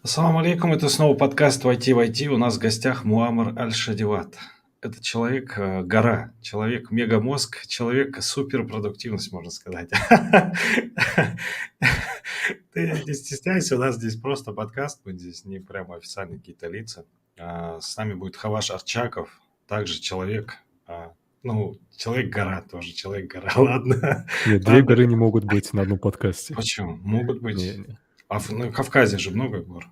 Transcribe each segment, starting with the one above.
Ассаламу алейкум, это снова подкаст «Войти в IT». У нас в гостях Муамар Аль-Шадиват. Это человек, гора, человек мегамозг, человек суперпродуктивность, можно сказать. Ты не стесняйся, у нас здесь просто подкаст, мы здесь не прямо официальные какие-то лица. С нами будет Хаваш Арчаков, также человек, человек-гора тоже, человек-гора, ладно. Нет, две Ладно, горы не могут быть на одном подкасте. почему? Могут быть. Не-не. А на Кавказе же много гор.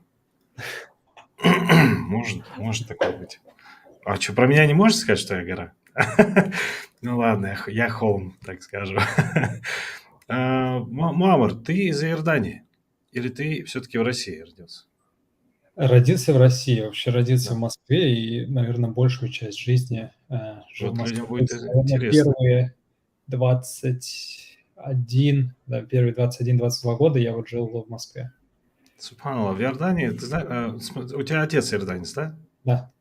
Может такое быть. А что, про меня не можешь сказать, что я гора? Ну ладно, я холм, так скажем. Муамар, ты из Иордании? Или ты все-таки в России родился? Родился в России, вообще родился Да. в Москве и, наверное, большую часть жизни жил в Вот Москве. людям будет Наверное, интересно. первые 21-22 года я вот жил в Москве. Субханаллах, в Иордании, ты знаешь, у тебя отец иорданец, да? Да.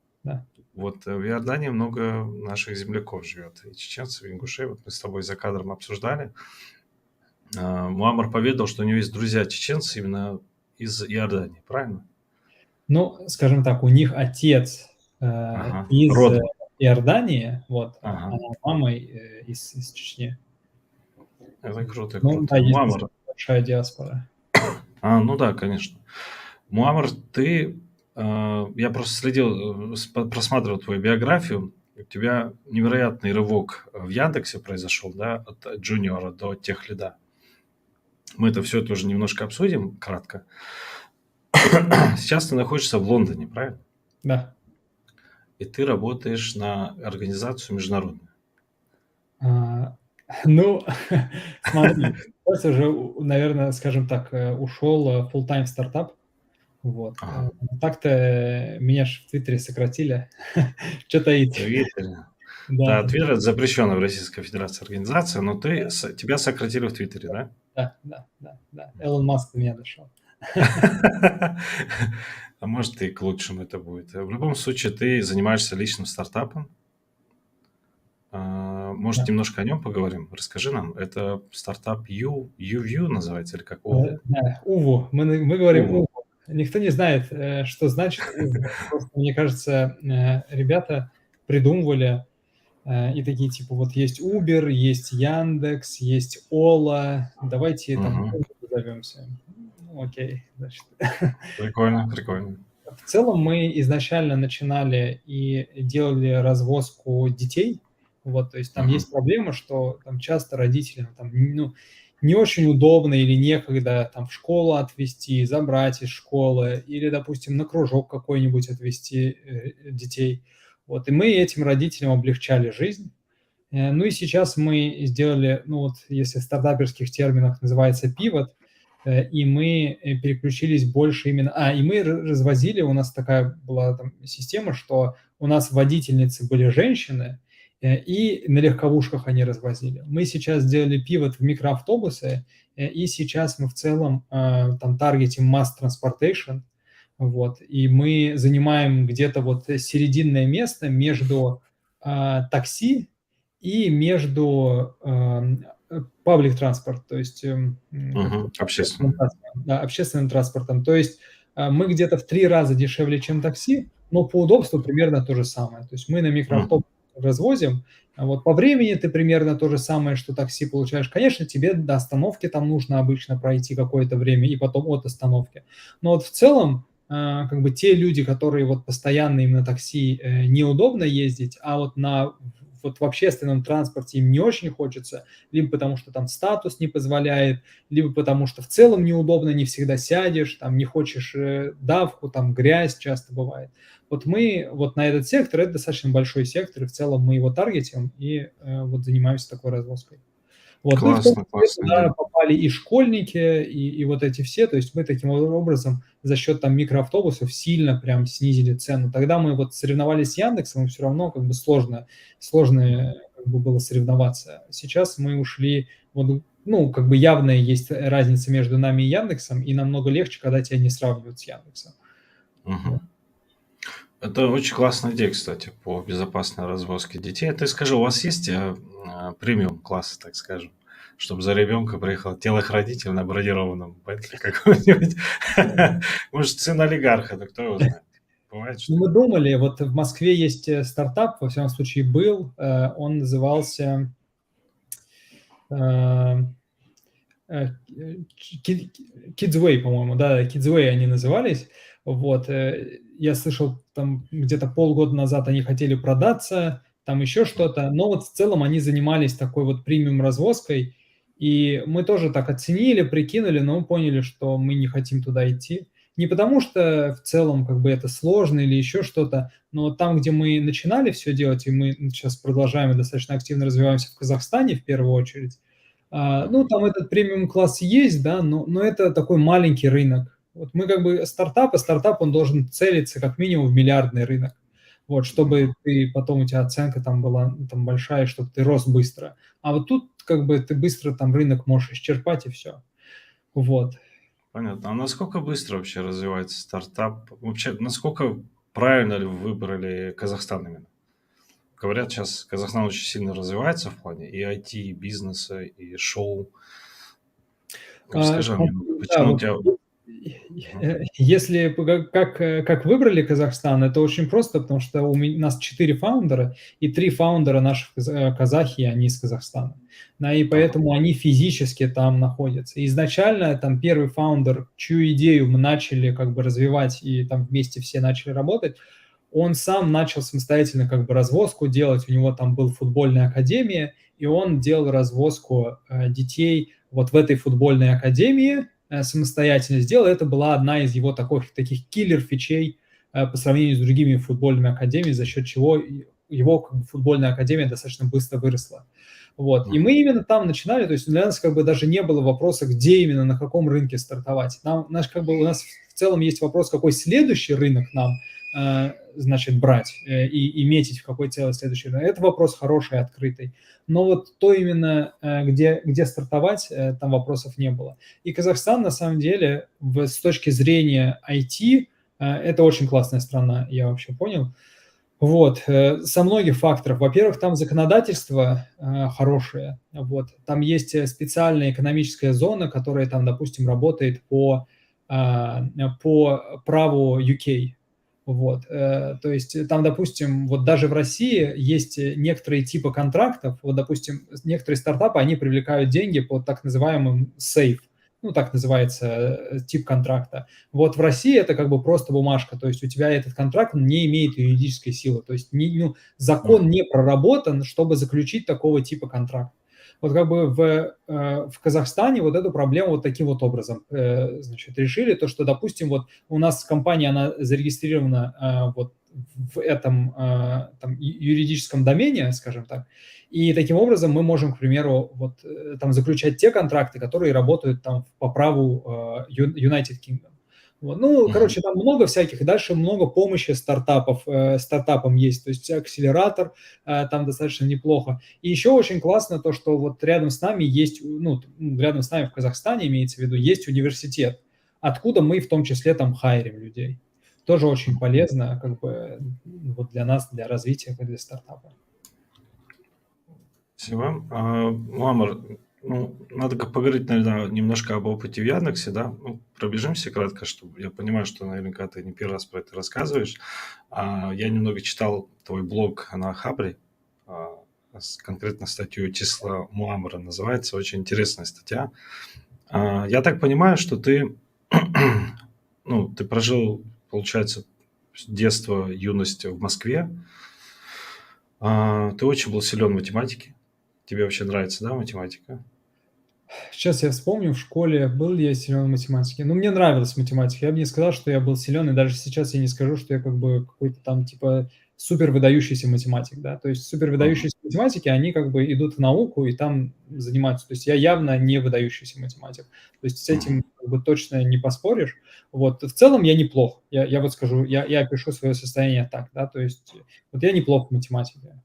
Вот в Иордании много наших земляков живет, и чеченцев, и ингушей. Вот мы с тобой за кадром обсуждали. Муамар поведал, что у него есть друзья чеченцы именно из Иордании, правильно? Ну, скажем так, у них отец из Родом. Иордании, вот, Ага. а мама из Чечни. Это круто, Ну, круто. да, есть Муамар. большая диаспора. Ну да, конечно. Муамар, я просто следил, просматривал твою биографию. У тебя невероятный рывок в Яндексе произошел, да, от джуниора до техлида. Мы это все тоже немножко обсудим, кратко. Сейчас ты находишься в Лондоне, правильно? Да. И ты работаешь на организацию международную. Ну, смотри, сейчас уже, наверное, скажем так, ушел full-time стартап. Вот. Ага. Так-то меня же в Твиттере сократили. Что таить? Твиттере. Да. Да, Твиттер – это запрещенная в Российской Федерации организация, но тебя сократили в Твиттере, да? Да. Элон Маск до меня дошел. А может, и к лучшему это будет. В любом случае, ты занимаешься личным стартапом. Может, Да. немножко о нем поговорим? Расскажи нам. Это стартап UView называется или как? Уву? Да, Уву. Мы говорим Уву. Уву. Никто не знает, что значит Уву. Просто, мне кажется, ребята придумывали и такие, типа, вот есть Uber, есть Яндекс, есть Ола, давайте там зовемся. Ну, окей, значит. Прикольно. В целом мы изначально начинали и делали развозку детей. Вот, то есть там есть проблема, что там часто родителям там, не очень удобно или некогда там в школу отвезти, забрать из школы или, допустим, на кружок какой-нибудь отвезти детей. Вот, и мы этим родителям облегчали жизнь. Ну и сейчас мы сделали, если в стартаперских терминах называется пивот, и мы переключились больше именно... И мы развозили, у нас такая была там система, что у нас водительницы были женщины, и на легковушках они развозили. Мы сейчас сделали пивот в микроавтобусы, и сейчас мы в целом там таргетим mass transportation, вот, и мы занимаем где-то вот серединное место между такси и между public транспорт, то есть общественным транспортом. То есть мы где-то в 3 раза дешевле, чем такси, но по удобству примерно то же самое. То есть мы на микроавтобус развозим, вот по времени ты примерно то же самое, что такси получаешь. Конечно, тебе до остановки там нужно обычно пройти какое-то время и потом от остановки. Но вот в целом как бы те люди, которые вот постоянно им на такси неудобно ездить, а вот в общественном транспорте им не очень хочется, либо потому что там статус не позволяет, либо потому что в целом неудобно, не всегда сядешь, там не хочешь давку, там грязь часто бывает. Вот мы вот на этот сектор, это достаточно большой сектор, и в целом мы его таргетим и вот занимаемся такой развозкой. Вот. Классно, Ну и туда попали и школьники, и вот эти все, то есть мы таким образом за счет там микроавтобусов сильно прям снизили цену. Тогда мы вот соревновались с Яндексом, и все равно как бы сложно как бы было соревноваться. Сейчас мы ушли, как бы явная есть разница между нами и Яндексом, и намного легче, когда тебя не сравнивают с Яндексом. Это очень классная идея, кстати, по безопасной развозке детей. Ты скажи, у вас есть премиум классы, так скажем? чтобы за ребенка приехал телохранитель на бронированном Бентли каком-нибудь. Может, сын олигарха, да кто его знает. Бывает, что... Мы думали, вот в Москве есть стартап, во всяком случае был, он назывался Kidsway, по-моему, да, Kidsway они назывались. Вот, я слышал, там где-то полгода назад они хотели продаться, там еще что-то, но вот в целом они занимались такой вот премиум-развозкой, и мы тоже так оценили, прикинули, но мы поняли, что мы не хотим туда идти. Не потому что в целом как бы это сложно или еще что-то, но там, где мы начинали все делать, и мы сейчас продолжаем и достаточно активно развиваемся в Казахстане в первую очередь, ну, там этот премиум-класс есть, да, но это такой маленький рынок. Вот мы как бы стартап, он должен целиться как минимум в миллиардный рынок. Вот, чтобы ты потом у тебя оценка там была там большая, чтобы ты рос быстро. А вот тут как бы ты быстро там рынок можешь исчерпать и все. Вот. Понятно. А насколько быстро вообще развивается стартап? Вообще, насколько правильно ли вы выбрали Казахстан именно? Говорят, сейчас Казахстан очень сильно развивается в плане и IT, и бизнеса, и шоу. Расскажи мне, Да, почему у вот тебя... если как выбрали Казахстан, это очень просто, потому что у нас 4 фаундера, и 3 фаундера наших казахи, они из Казахстана. Да, и поэтому они физически там находятся. И изначально там первый фаундер, чью идею мы начали как бы развивать, и там вместе все начали работать, он сам начал самостоятельно как бы развозку делать, у него там была футбольная академия, и он делал развозку детей вот в этой футбольной академии, самостоятельно сделал. Это была одна из его таких киллер-фичей по сравнению с другими футбольными академиями, за счет чего его как бы, футбольная академия достаточно быстро выросла. Вот. И мы именно там начинали, то есть для нас как бы даже не было вопроса, где именно, на каком рынке стартовать. У нас в целом есть вопрос, какой следующий рынок нам значит, брать и метить в какой целый следующий рынок. Это вопрос хороший, открытый. Но вот то именно, где стартовать, там вопросов не было. И Казахстан, на самом деле, с точки зрения IT, это очень классная страна, я вообще понял. Вот, со многих факторов. Во-первых, там законодательство хорошее. Вот. Там есть специальная экономическая зона, которая там, допустим, работает по праву UK. Вот, то есть там, допустим, вот даже в России есть некоторые типы контрактов, вот, допустим, некоторые стартапы, они привлекают деньги по так называемым сейф, ну, так называется тип контракта. Вот в России это как бы просто бумажка, то есть у тебя этот контракт не имеет юридической силы, то есть закон не проработан, чтобы заключить такого типа контракт. Вот как бы в Казахстане вот эту проблему вот таким вот образом значит, решили, то, что, допустим, вот у нас компания, она зарегистрирована вот в этом там, юридическом домене, скажем так, и таким образом мы можем, к примеру, вот там заключать те контракты, которые работают там по праву United Kingdom. Вот. Ну, короче, там много всяких, и дальше много помощи стартапам есть, то есть акселератор там достаточно неплохо. И еще очень классно то, что вот рядом с нами есть, ну, рядом с нами в Казахстане, имеется в виду, есть университет, откуда мы в том числе там хайрим людей. Тоже очень полезно, как бы, вот для нас, для развития, для стартапа. Спасибо. Муамар, ну, надо поговорить, наверное, немножко об опыте в Яндексе, да? Ну, пробежимся кратко, чтобы я понимаю, что наверняка ты не первый раз про это рассказываешь. Я немного читал твой блог на Хабре, конкретно статью Числа Муамара называется, очень интересная статья. Я так понимаю, что ты, ну, ты прожил, получается, детство, юность в Москве. Ты очень был силен в математике. Тебе вообще нравится, да, математика? Сейчас я вспомню, в школе был ли я силен в математике. Ну, мне нравилась математика. Я бы не сказал, что я был силен, и даже сейчас я не скажу, что я как бы какой-то там типа супер выдающийся математик, да. То есть супер выдающиеся математики, они как бы идут в науку и там занимаются. То есть я явно не выдающийся математик. То есть с этим как бы точно не поспоришь. Вот в целом я неплох. Я вот скажу, я опишу свое состояние так, да. То есть вот я неплох в математике.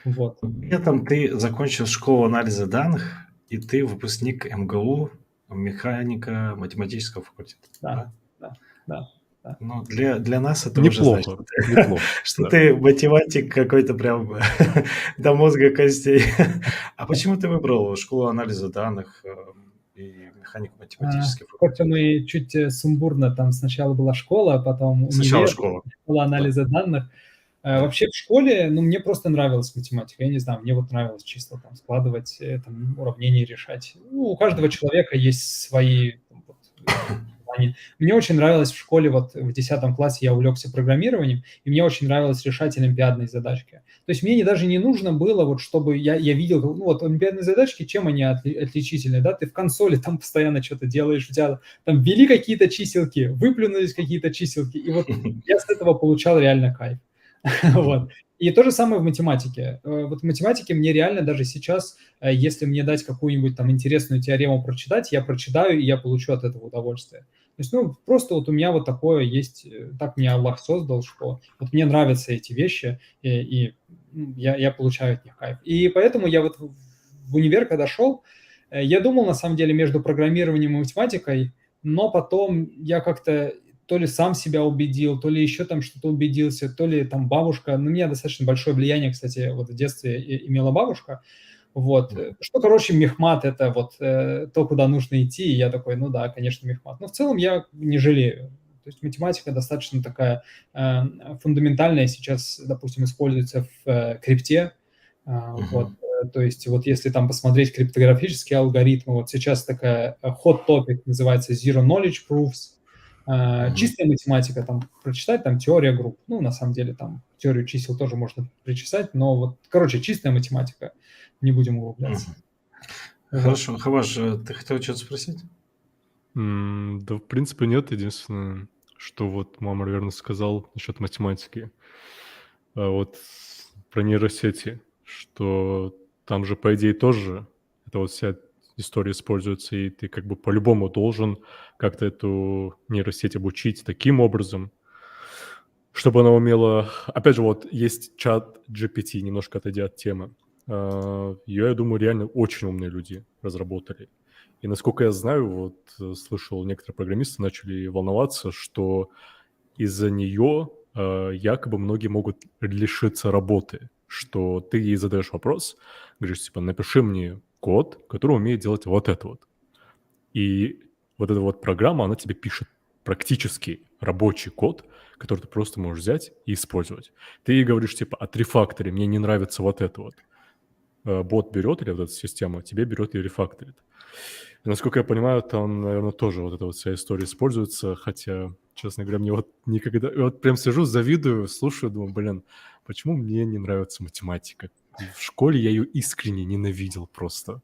Вот. При этом ты закончил школу анализа данных, и ты выпускник МГУ, механика математического факультета. Да. Да. Ну, для нас это уже значит, Неплохо, неплохо, что да. ты математик какой-то прям до мозга костей. А почему ты выбрал школу анализа данных и механико-математический Как-то факультет? мы чуть сумбурно, там сначала была школа, а потом Сначала универ, школа, школа да, анализа данных. да. Вообще в школе, ну, мне просто нравилась математика. Я не знаю, мне вот нравилось чисто там складывать, там, уравнения решать. Ну, у каждого человека есть свои там, вот, желания. Мне очень нравилось в школе, вот в 10 классе я увлекся программированием, и мне очень нравилось решать олимпиадные задачки. То есть мне даже не нужно было, вот, чтобы я видел, ну, вот олимпиадные задачки, чем они отличительны, да? Ты в консоли там постоянно что-то делаешь, у тебя там ввели какие-то чиселки, выплюнулись какие-то чиселки, и вот я с этого получал реально кайф. Вот. И то же самое в математике. Вот в математике мне реально даже сейчас, если мне дать какую-нибудь там интересную теорему прочитать, я прочитаю, и я получу от этого удовольствие. То есть, ну, просто вот у меня вот такое есть, так меня Аллах создал, что вот мне нравятся эти вещи, и я получаю от них кайф. И поэтому я вот в универ, когда шел, я думал, на самом деле, между программированием и математикой, но потом я как-то то ли сам себя убедил, то ли еще там что-то убедился, то ли там бабушка. На меня достаточно большое влияние, кстати, вот в детстве имела бабушка. Вот. Что, короче, мехмат – это вот то, куда нужно идти. И я такой, ну да, конечно, мехмат. Но в целом я не жалею. То есть математика достаточно такая фундаментальная. Сейчас, допустим, используется в крипте. Вот. То есть вот если там посмотреть криптографические алгоритмы, вот сейчас такая hot topic называется Zero Knowledge Proofs. Чистая математика, там, прочитать, там, теория групп. Ну, на самом деле, там, теорию чисел тоже можно причесать, но вот, короче, чистая математика. Не будем углубляться. Вот. Хорошо. Хаваш, ты хотел что-то спросить? Да, в принципе, нет. Единственное, что вот мама, наверное, сказал насчет математики. Вот про нейросети, что там же, по идее, тоже эта вот вся история используется, и ты как бы по-любому должен как-то эту нейросеть обучить таким образом, чтобы она умела... Опять же, вот есть чат GPT, немножко отойдя от темы. Я думаю, реально очень умные люди разработали. И насколько я знаю, вот слышал, некоторые программисты начали волноваться, что из-за нее якобы многие могут лишиться работы, что ты ей задаешь вопрос, говоришь, типа, напиши мне код, который умеет делать вот это вот. И вот эта вот программа, она тебе пишет практически рабочий код, который ты просто можешь взять и использовать. Ты ей говоришь, типа, отрефактори, мне не нравится вот это вот. Бот берет, или вот эта система тебе берет и рефакторит. И, насколько я понимаю, там, наверное, тоже вот эта вот вся история используется, хотя, честно говоря, мне вот никогда... Я вот прям сижу, завидую, слушаю, думаю, блин, почему мне не нравится математика? В школе я ее искренне ненавидел просто.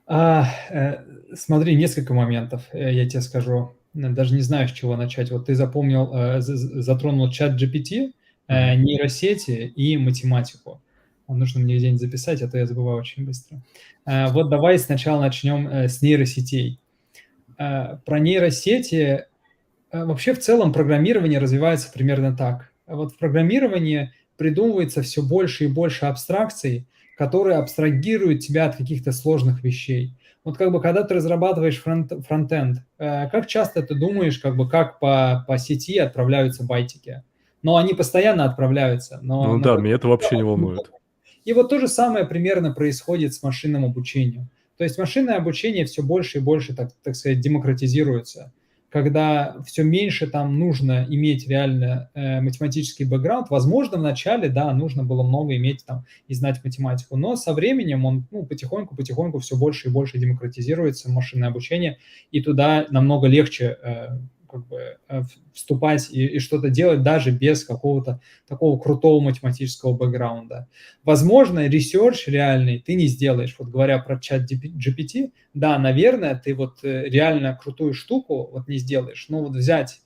Смотри, несколько моментов, я тебе скажу. Даже не знаю, с чего начать. Вот ты затронул чат GPT, нейросети и математику. Нужно мне где-нибудь записать, а то я забываю очень быстро. Вот давай сначала начнем с нейросетей. Про нейросети вообще в целом программирование развивается примерно так. Вот в программировании придумывается все больше и больше абстракций, которые абстрагируют тебя от каких-то сложных вещей. Вот как бы когда ты разрабатываешь фронтенд, как часто ты думаешь, как бы как по сети отправляются байтики? Но они постоянно отправляются. Ну да, меня это вообще не волнует. И вот то же самое примерно происходит с машинным обучением. То есть машинное обучение все больше и больше, так сказать, демократизируется. Когда все меньше там нужно иметь реально математический бэкграунд, возможно, вначале, да, нужно было много иметь там и знать математику, но со временем он потихоньку все больше и больше демократизируется, машинное обучение, и туда намного легче как бы вступать и что-то делать даже без какого-то такого крутого математического бэкграунда. Возможно, ресерч реальный ты не сделаешь. Вот говоря про чат GPT, да, наверное, ты вот реально крутую штуку вот не сделаешь, но вот взять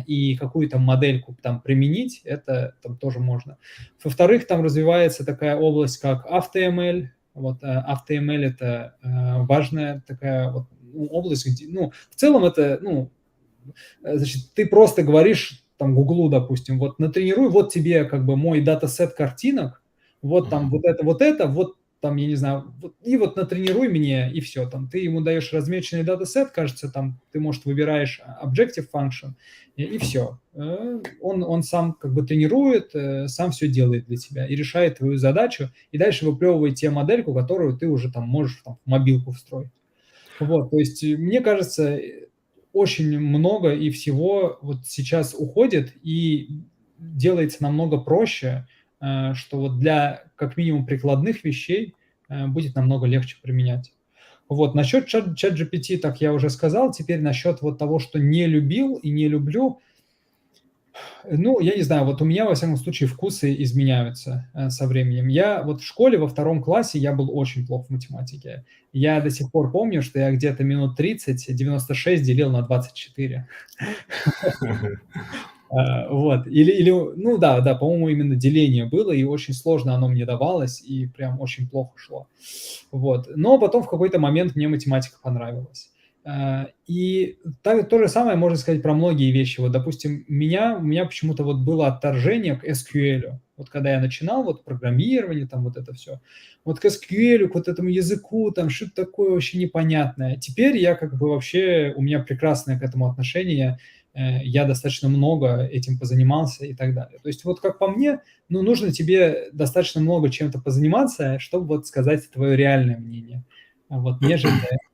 и какую-то модельку там применить, это там тоже можно. Во-вторых, там развивается такая область, как AutoML. Вот AutoML – это важная такая вот область, где, ну, в целом это, ну, значит, ты просто говоришь там Гуглу, допустим, вот натренируй, вот тебе как бы мой датасет картинок, вот там вот это, вот там, я не знаю, и вот натренируй мне, и все. Там ты ему даешь размеченный датасет, кажется, там ты, может, выбираешь objective function, и все. Он сам как бы тренирует, сам все делает для тебя и решает твою задачу, и дальше выплевывает тебе модельку, которую ты уже там можешь там, в мобилку встроить. Вот, то есть, мне кажется, очень много и всего вот сейчас уходит и делается намного проще, что вот для как минимум прикладных вещей будет намного легче применять. Вот, насчет ChatGPT, так я уже сказал, теперь насчет вот того, что не любил и не люблю, ну, я не знаю, вот у меня, во всяком случае, вкусы изменяются со временем. Я вот в школе во 2 классе я был очень плох в математике. Я до сих пор помню, что я где-то минут 30 96 делил на 24. Вот. Ну да, по-моему, именно деление было, и очень сложно оно мне давалось, и прям очень плохо шло. Вот. Но потом в какой-то момент мне математика понравилась. И то же самое можно сказать про многие вещи. Вот, допустим, у меня почему-то вот было отторжение к SQL. Вот когда я начинал вот программирование, там вот это все. Вот к SQL, к вот этому языку, там что-то такое вообще непонятное. Теперь я как бы вообще, у меня прекрасное к этому отношение, я достаточно много этим позанимался и так далее. То есть вот как по мне, ну, нужно тебе достаточно много чем-то позаниматься, чтобы вот сказать твое реальное мнение. Вот, нежели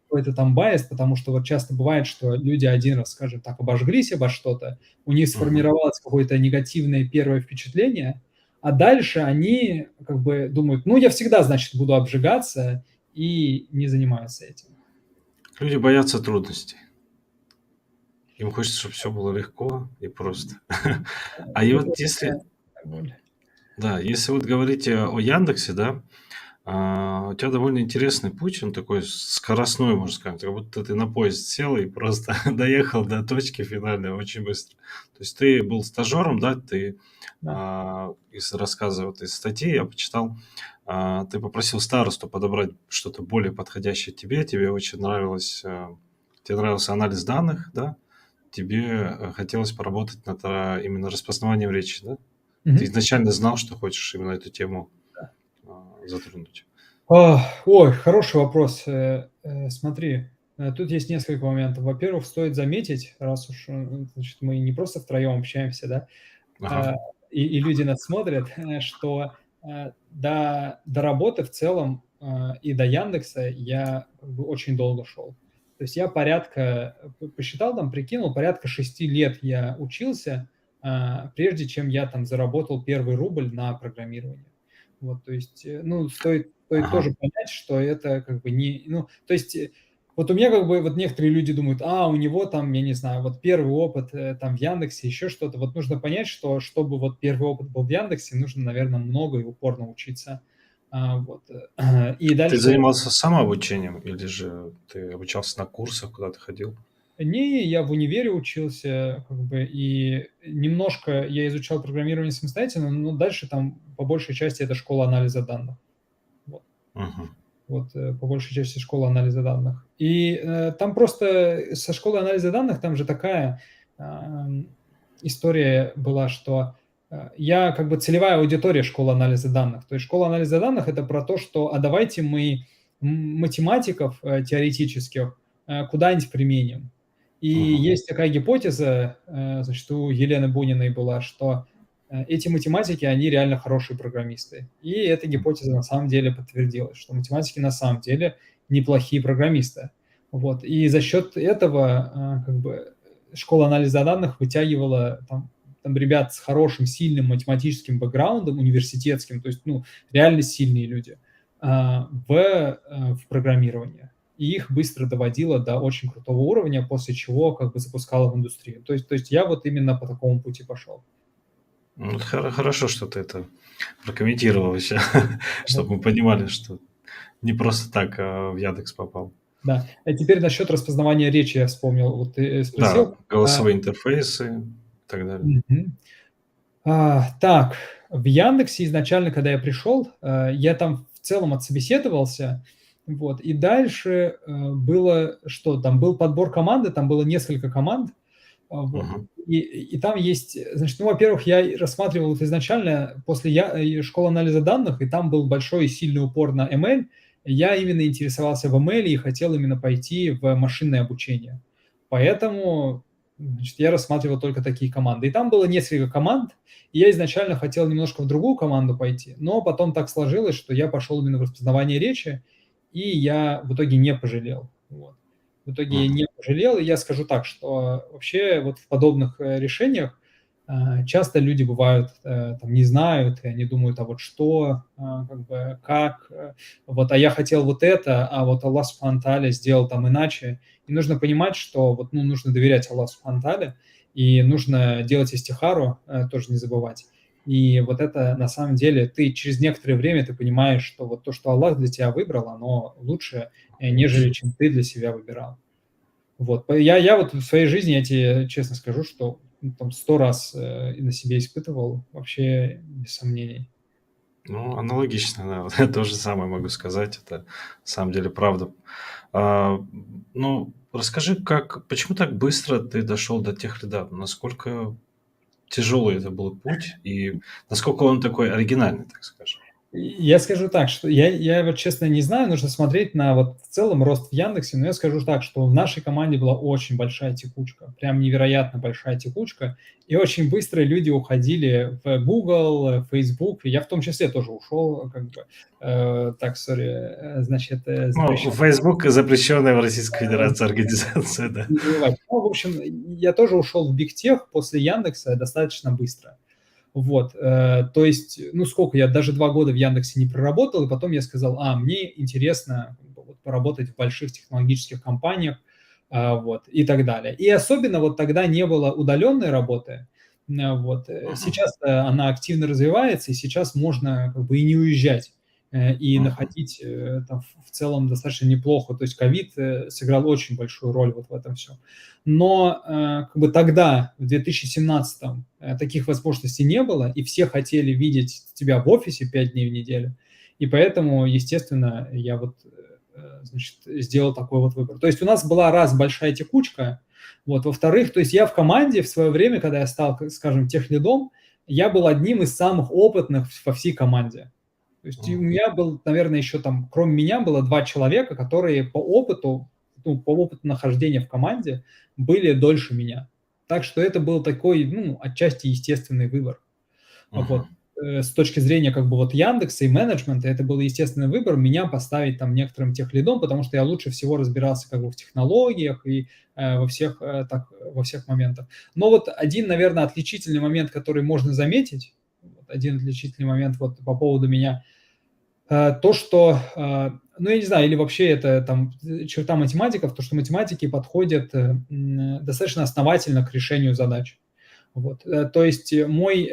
какой-то там байс, потому что вот часто бывает, что люди один раз, скажем так, обожглись обо что-то, у них сформировалось какое-то негативное первое впечатление, а дальше они как бы думают, ну, я всегда, значит, буду обжигаться, и не занимаются этим. Люди боятся трудностей. Им хочется, чтобы все было легко и просто. А и вот если, да, если вот говорить о Яндексе, да, у тебя довольно интересный путь, он такой скоростной, можно сказать, как будто ты на поезд сел и просто доехал до точки финальной очень быстро. То есть ты был стажером, да, ты из рассказа вот из статьи я почитал, ты попросил старосту подобрать что-то более подходящее тебе очень нравилось, тебе нравился анализ данных, да, тебе хотелось поработать над именно распознаванием речи, да? Ты изначально знал, что хочешь именно эту тему затронуть? Ой, хороший вопрос. Смотри, тут есть несколько моментов. Во-первых, стоит заметить, раз уж значит, мы не просто втроем общаемся, да, Ага. и люди нас смотрят, что до работы в целом и до Яндекса я как бы очень долго шел. То есть я порядка, посчитал там, прикинул, порядка 6 лет я учился, прежде чем я там заработал первый рубль на программирование. Вот, то есть, ну, стоит тоже понять, что это как бы не, ну, то есть, вот у меня как бы вот некоторые люди думают, у него там, я не знаю, вот первый опыт там в Яндексе, еще что-то. Вот нужно понять, что чтобы вот первый опыт был в Яндексе, нужно, наверное, много и упорно учиться. Вот. И Ты дальше... занимался самообучением или же ты обучался на курсах, куда ты ходил? Не, я в универе учился, как бы, и немножко я изучал программирование самостоятельно, но дальше там по большей части это школа анализа данных. Вот. Вот, по большей части школа анализа данных. И там просто со школы анализа данных, там же такая история была, что я как бы целевая аудитория школы анализа данных. То есть школа анализа данных – это про то, что давайте мы математиков теоретических куда-нибудь применим. И есть такая гипотеза, значит, у Елены Буниной была, что эти математики, они реально хорошие программисты. И эта гипотеза на самом деле подтвердилась, что математики на самом деле неплохие программисты. Вот. И за счет этого как бы школа анализа данных вытягивала там ребят с хорошим, сильным математическим бэкграундом, университетским, то есть, ну, реально сильные люди, в программирование. И их быстро доводила до очень крутого уровня, после чего как бы запускала в индустрию. То есть я вот именно по такому пути пошел. Ну, хорошо, что ты это прокомментировал еще, чтобы мы понимали, что не просто так в Яндекс попал. Да. А теперь насчет распознавания речи я вспомнил. Вот ты спросил. Да, голосовые интерфейсы и так далее. Так, в Яндексе изначально, когда я пришел, я там в целом отсобеседовался, вот, и дальше было что? Там был подбор команды, там было несколько команд, Вот. Мгм. И там есть, значит, ну, во-первых, я рассматривал вот изначально после школы анализа данных, и там был большой и сильный упор на ML. Я именно интересовался в ML и хотел именно пойти в машинное обучение. Поэтому, значит, я рассматривал только такие команды. И там было несколько команд, и я изначально хотел немножко в другую команду пойти, но потом так сложилось, что я пошел именно в распознавание речи, и я в итоге не пожалел. Вот. В итоге я Мгм. не пожалел, и я скажу так, что вообще вот в подобных решениях часто люди бывают, там, не знают, и они думают, а вот что, как бы, как, вот, а я хотел вот это, а вот Аллах Субхану Тааля сделал там иначе. И нужно понимать, что вот, ну, нужно доверять Аллаху Субхану Тааля, и нужно делать истихару, тоже не забывать. И вот это, на самом деле, ты через некоторое время ты понимаешь, что вот то, что Аллах для тебя выбрал, оно лучше, нежели чем ты для себя выбирал. Вот. Я вот в своей жизни, я тебе честно скажу, что там 100 раз на себе испытывал, вообще без сомнений. Ну, аналогично, да. Вот я то же самое могу сказать. Это на самом деле правда. А, ну, расскажи, почему так быстро ты дошел до тех лидов? Насколько тяжелый это был путь и насколько он такой оригинальный, так скажем? Я скажу так, что я вот честно не знаю, нужно смотреть на вот в целом рост в Яндексе, но я скажу так, что в нашей команде была очень большая текучка, прям невероятно большая текучка, и очень быстро люди уходили в Google, в Facebook, и я в том числе тоже ушел, как бы, так, сори, значит, Ну, запрещен. Facebook запрещенная в Российской Федерации организация, да. Не забывать. Ну, в общем, я тоже ушел в Бигтех после Яндекса достаточно быстро. Вот, то есть, ну, сколько я даже 2 года в Яндексе не проработал, и потом я сказал: мне интересно как бы вот поработать в больших технологических компаниях, вот, и так далее. И особенно вот тогда не было удаленной работы. Вот, Мгм. сейчас она активно развивается, и сейчас можно как бы и не уезжать, и Мгм. находить, там в целом достаточно неплохо. То есть ковид, сыграл очень большую роль вот в этом всем. Но, как бы тогда, в 2017, таких возможностей не было, и все хотели видеть тебя в офисе 5 дней в неделю. И поэтому, естественно, я вот, значит, сделал такой вот выбор. То есть у нас была, раз, большая текучка, вот, во-вторых, то есть я в команде в свое время, когда я стал, скажем, техлидом, я был одним из самых опытных во всей команде. То есть у Мгм. меня был, наверное, еще там, кроме меня, было 2 человека, которые по опыту, ну, по опыту нахождения в команде были дольше меня. Так что это был такой, ну, отчасти естественный выбор. Вот. Мгм. С точки зрения как бы вот Яндекса и менеджмента, это был естественный выбор меня поставить там некоторым техлидом, потому что я лучше всего разбирался как бы в технологиях и во всех моментах. Но вот один, наверное, отличительный момент, который можно заметить, вот один отличительный момент вот по поводу меня, то, что, ну, я не знаю, или вообще это там черта математиков, то, что математики подходят достаточно основательно к решению задач. Вот, то есть мой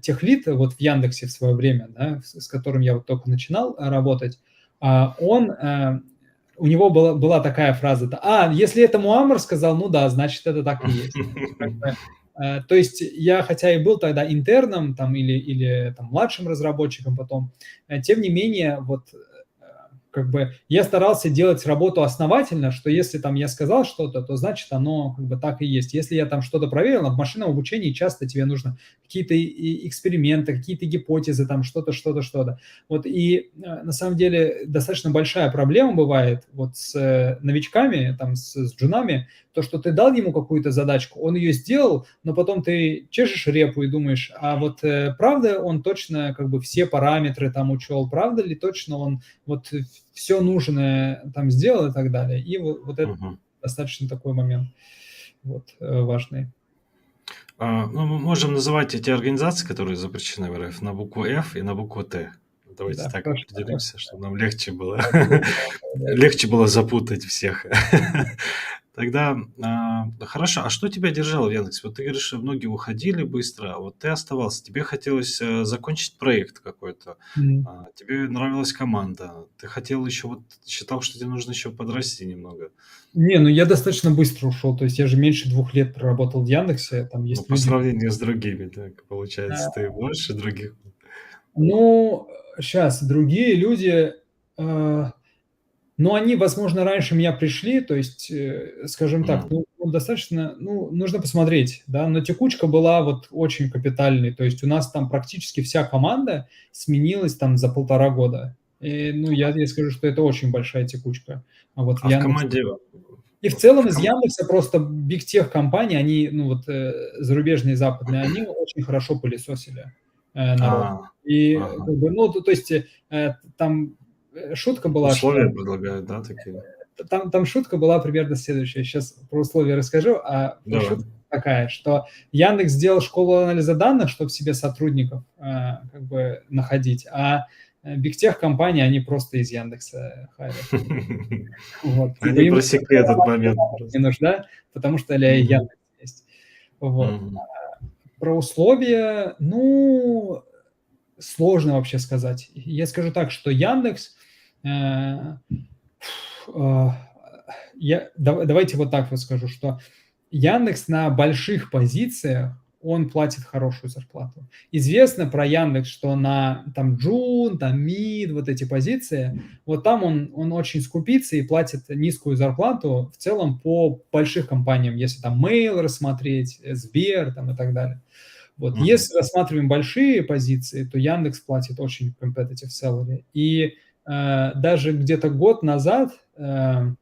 техлид вот в Яндексе в свое время, да, с которым я вот только начинал работать, он, у него была такая фраза, если это Муаммар сказал, ну да, значит, это так и есть. Как бы, то есть я, хотя и был тогда интерном там, или там, младшим разработчиком потом, тем не менее, вот как бы я старался делать работу основательно, что если там я сказал что-то, то значит оно как бы так и есть. Если я там что-то проверил, в машинном обучении часто тебе нужно какие-то эксперименты, какие-то гипотезы, там что-то. Вот и на самом деле достаточно большая проблема бывает вот с новичками, там с джунами, то, что ты дал ему какую-то задачку, он ее сделал, но потом ты чешешь репу и думаешь, а вот правда он точно как бы все параметры там учел, правда ли точно он вот все нужное там сделал и так далее. И вот это Мгм. достаточно такой момент вот, важный. Ну, мы можем называть эти организации, которые запрещены в РФ, на букву F и на букву Т. Давайте Да, так хорошо. определимся, чтобы нам легче было, Да. легче было запутать всех. Тогда, хорошо, а что тебя держало в Яндексе? Вот ты говоришь, что многие уходили быстро, а вот ты оставался. Тебе хотелось закончить проект какой-то, Мгм. тебе нравилась команда, ты хотел еще, вот считал, что тебе нужно еще подрасти немного. Не, ну я достаточно быстро ушел, то есть я же меньше 2 лет проработал в Яндексе, там Ну, есть по люди. сравнению с другими, так А, получается, ты больше других. ну, сейчас другие люди, э но они, возможно, раньше меня пришли, то есть, скажем так, М. достаточно, нужно посмотреть, да, но текучка была вот очень капитальной, то есть у нас там практически вся команда сменилась там за 1,5 года. Я скажу, что это очень большая текучка. А вот в А в Яндексе. команде И в целом в из ком Яндекса просто big тех компании, они, зарубежные, западные, они очень хорошо пылесосили народ. А, И ага. как бы, то есть там шутка была, что Условия предлагают, да, такие? там шутка была примерно следующая. Сейчас про условия расскажу, а Давай. шутка такая, что Яндекс сделал школу анализа данных, чтобы себе сотрудников как бы находить, а бигтех компании, они просто из Яндекса харят. Вот, типа Они им просекли этот момент не просто. нужна, потому что Мгм. Яндекс есть. Вот. Мгм. Про условия, сложно вообще сказать. Я скажу так, что Яндекс, э, а, давайте вот так вот скажу, что Яндекс на больших позициях, он платит хорошую зарплату. Известно про Яндекс, что на там Джун, там Мид, вот эти позиции, вот там он очень скупится и платит низкую зарплату в целом по больших компаниям, если там Mail рассмотреть, Сбер там и так далее. Вот. Мгм. Если рассматриваем большие позиции, то Яндекс платит очень competitive salary. И даже где-то год назад там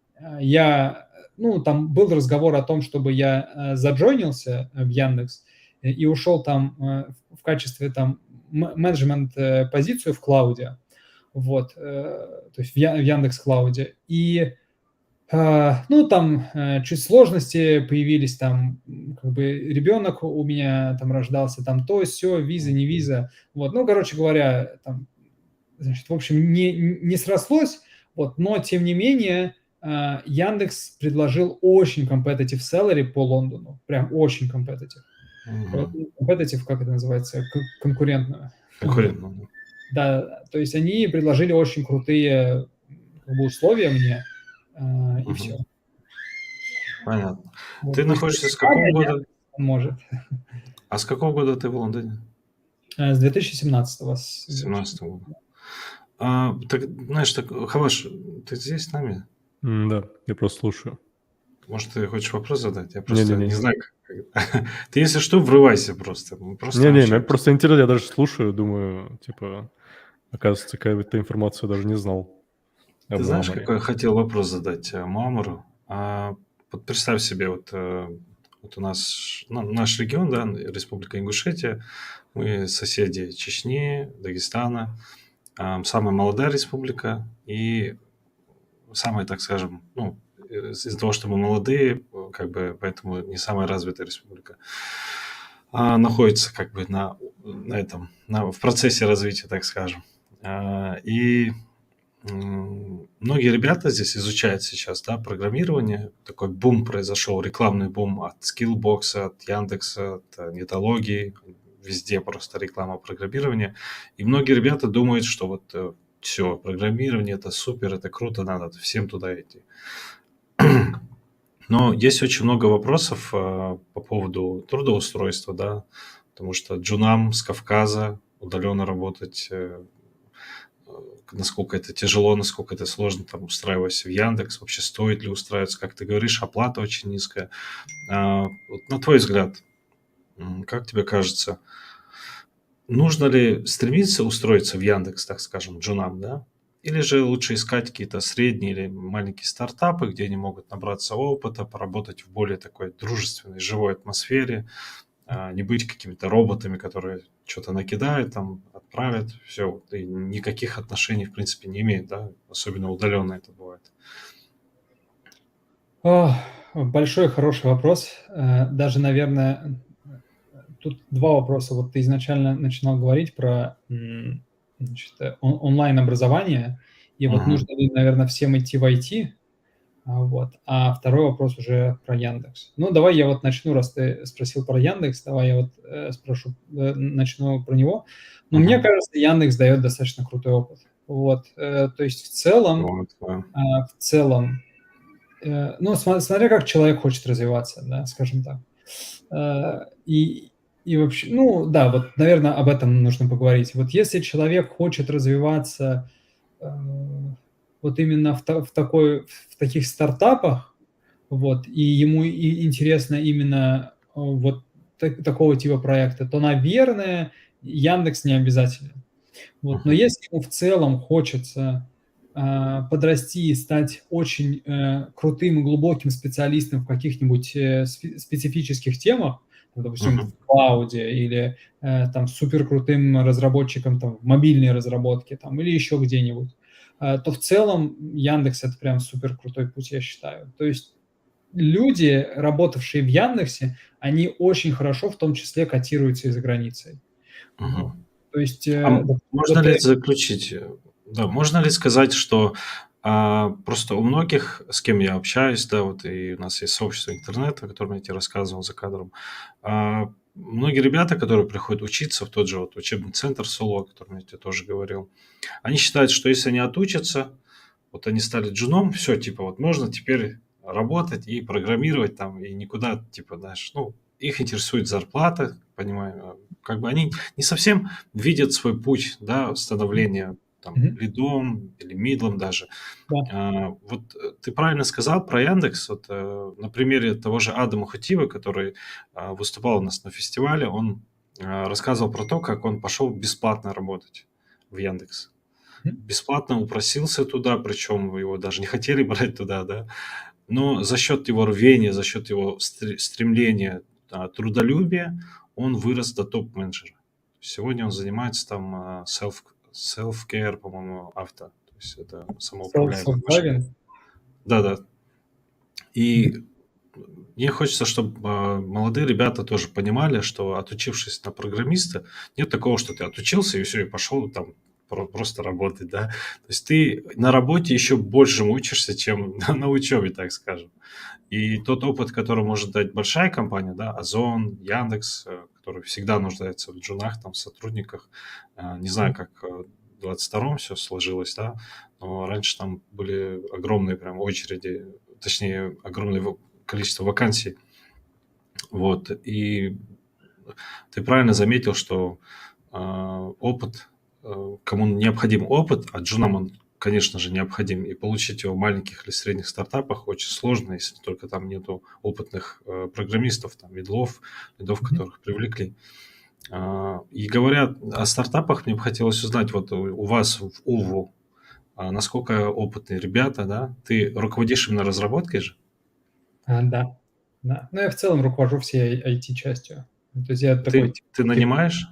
был разговор о том, чтобы я заджойнился в Яндекс и ушел там в качестве там менеджмент позицию в клауде, вот, то есть в Яндекс Клауде. И чуть сложности появились, там, как бы ребенок у меня там рождался, там то, сё, виза, не виза. Вот, короче говоря, там, значит, в общем, не срослось, вот, но тем не менее Яндекс предложил очень competitive salary по Лондону, прям очень competitive. Мгм. Competitive, как это называется, конкурентную. Вот. Конкурентно, да. Да, то есть они предложили очень крутые как бы условия мне, и Мгм. все. Понятно. Вот, Ты то есть находишься с надо, какого года? Яндекс может. А с какого года ты в Лондоне? С 2017-го. С 17-го года. Так, знаешь, так, Хаваш, ты здесь с нами? Да, я просто слушаю. Может, ты хочешь вопрос задать? Я просто не Не-не-не. знаю, как. Ты, если что, врывайся просто. Мы просто Не-не, мне общаемся. просто интересно, я даже слушаю, думаю, типа, оказывается, какая-то информацию даже не знал Ты об знаешь, Муамаре. какой я хотел вопрос задать Муамару? Вот представь себе, вот у нас наш регион, да, Республика Ингушетия, мы соседи Чечни, Дагестана, самая молодая республика и самая, так скажем, из-за того, что мы молодые, как бы, поэтому не самая развитая республика, находится как бы в процессе развития, так скажем. И многие ребята здесь изучают сейчас, да, программирование. Такой бум произошел, рекламный бум от Skillbox, от Яндекса, от Нетологии. Везде просто реклама программирования. И многие ребята думают, что вот все, программирование это супер, это круто, надо всем туда идти. Но есть очень много вопросов по поводу трудоустройства, да, потому что джунам с Кавказа удаленно работать, насколько это тяжело, насколько это сложно там устраиваться в Яндекс, вообще стоит ли устраиваться, как ты говоришь, оплата очень низкая. Вот на твой взгляд, как тебе кажется, нужно ли стремиться устроиться в Яндекс, так скажем, джунам, да? Или же лучше искать какие-то средние или маленькие стартапы, где они могут набраться опыта, поработать в более такой дружественной, живой атмосфере, не быть какими-то роботами, которые что-то накидают, там, отправят, все, и никаких отношений, в принципе, не имеют, да, особенно удаленно это бывает. Большой хороший вопрос. Даже, наверное, тут два вопроса. Вот ты изначально начинал говорить про онлайн-образование, и вот Мгм. нужно ли, наверное, всем идти в IT, вот. А второй вопрос уже про Яндекс. Давай я вот начну, раз ты спросил про Яндекс, давай я вот начну про него. Мне Мгм. кажется, Яндекс дает достаточно крутой опыт. Вот. То есть в целом, Вот, да. в целом, смотря как человек хочет развиваться, да, скажем так. И вообще, да, вот, наверное, об этом нужно поговорить. Вот если человек хочет развиваться, вот именно в таких стартапах, вот, и ему интересно именно вот такого типа проекта, то, наверное, Яндекс не обязательно. Вот. Но если ему в целом хочется подрасти и стать очень крутым и глубоким специалистом в каких-нибудь специфических темах, допустим, в клауде или там суперкрутым разработчиком там, в мобильной разработке там, или еще где-нибудь, то в целом Яндекс — это прям супер крутой путь, я считаю. То есть люди, работавшие в Яндексе, они очень хорошо в том числе котируются и за границей. Вот. То есть можно ли заключить, да, можно ли сказать, что просто у многих, с кем я общаюсь, да, вот и у нас есть сообщество интернета, о котором я тебе рассказывал за кадром, многие ребята, которые приходят учиться в тот же вот учебный центр СОЛО, о котором я тебе тоже говорил, они считают, что если они отучатся, вот они стали джуном, все, типа, вот можно теперь работать и программировать там, и никуда, типа, знаешь, ну, их интересует зарплата, понимаю, как бы они не совсем видят свой путь, да, становления там лидом или мидлом даже. Да. Вот ты правильно сказал про Яндекс. Вот, на примере того же Адама Хатиева, который выступал у нас на фестивале, он рассказывал про то, как он пошел бесплатно работать в Яндекс. Бесплатно упросился туда, причем его даже не хотели брать туда, да. Но за счет его рвения, за счет его стремления, трудолюбия, он вырос до топ-менеджера. Сегодня он занимается там self-care, по-моему, авто. То есть это самоуправляемая машина. Да. И мне хочется, чтобы молодые ребята тоже понимали, что отучившись на программиста, нет такого, что ты отучился и все, и пошел там просто работать, да. То есть ты на работе еще больше учишься, чем на учебе, так скажем. И тот опыт, который может дать большая компания, да, Озон, Яндекс, который всегда нуждается в джунах, там, в сотрудниках. Не знаю, как в 22-м все сложилось, да, но раньше там были огромные прям очереди, точнее, огромное количество вакансий. Вот, и ты правильно заметил, что опыт, кому необходим опыт, а джунам он, конечно же, необходим, и получить его в маленьких или средних стартапах очень сложно, если только там нету опытных программистов, там, лидов, которых привлекли. И говоря о стартапах, мне бы хотелось узнать, вот у вас в УВУ, насколько опытные ребята, да? Ты руководишь именно разработкой же? Да. Ну, я в целом руковожу всей IT-частью. То есть я такой... Ты нанимаешь?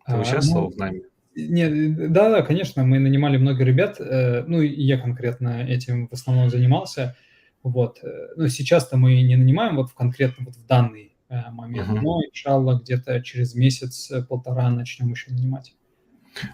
Ты участвовал в найме? Нет, да, конечно, мы нанимали много ребят, ну, и я конкретно этим в основном занимался, вот. Но сейчас-то мы не нанимаем вот конкретно вот в данный момент, но, иншаллах, где-то через месяц-полтора начнем еще нанимать.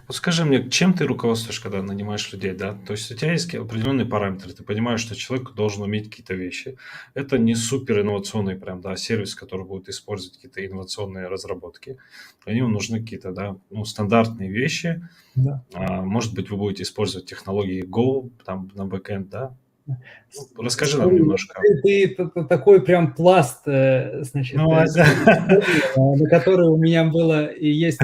Вот скажи мне, чем ты руководствуешь, когда нанимаешь людей, да? То есть у тебя есть определенные параметры, ты понимаешь, что человек должен уметь какие-то вещи. Это не супер инновационный прям, да, сервис, который будет использовать какие-то инновационные разработки. Для него нужны какие-то, да, ну, стандартные вещи. Да. Может быть, вы будете использовать технологии Go там на бэкэнд, да? Ну, расскажи нам немножко. Ты такой прям пласт, значит, на который у меня было и есть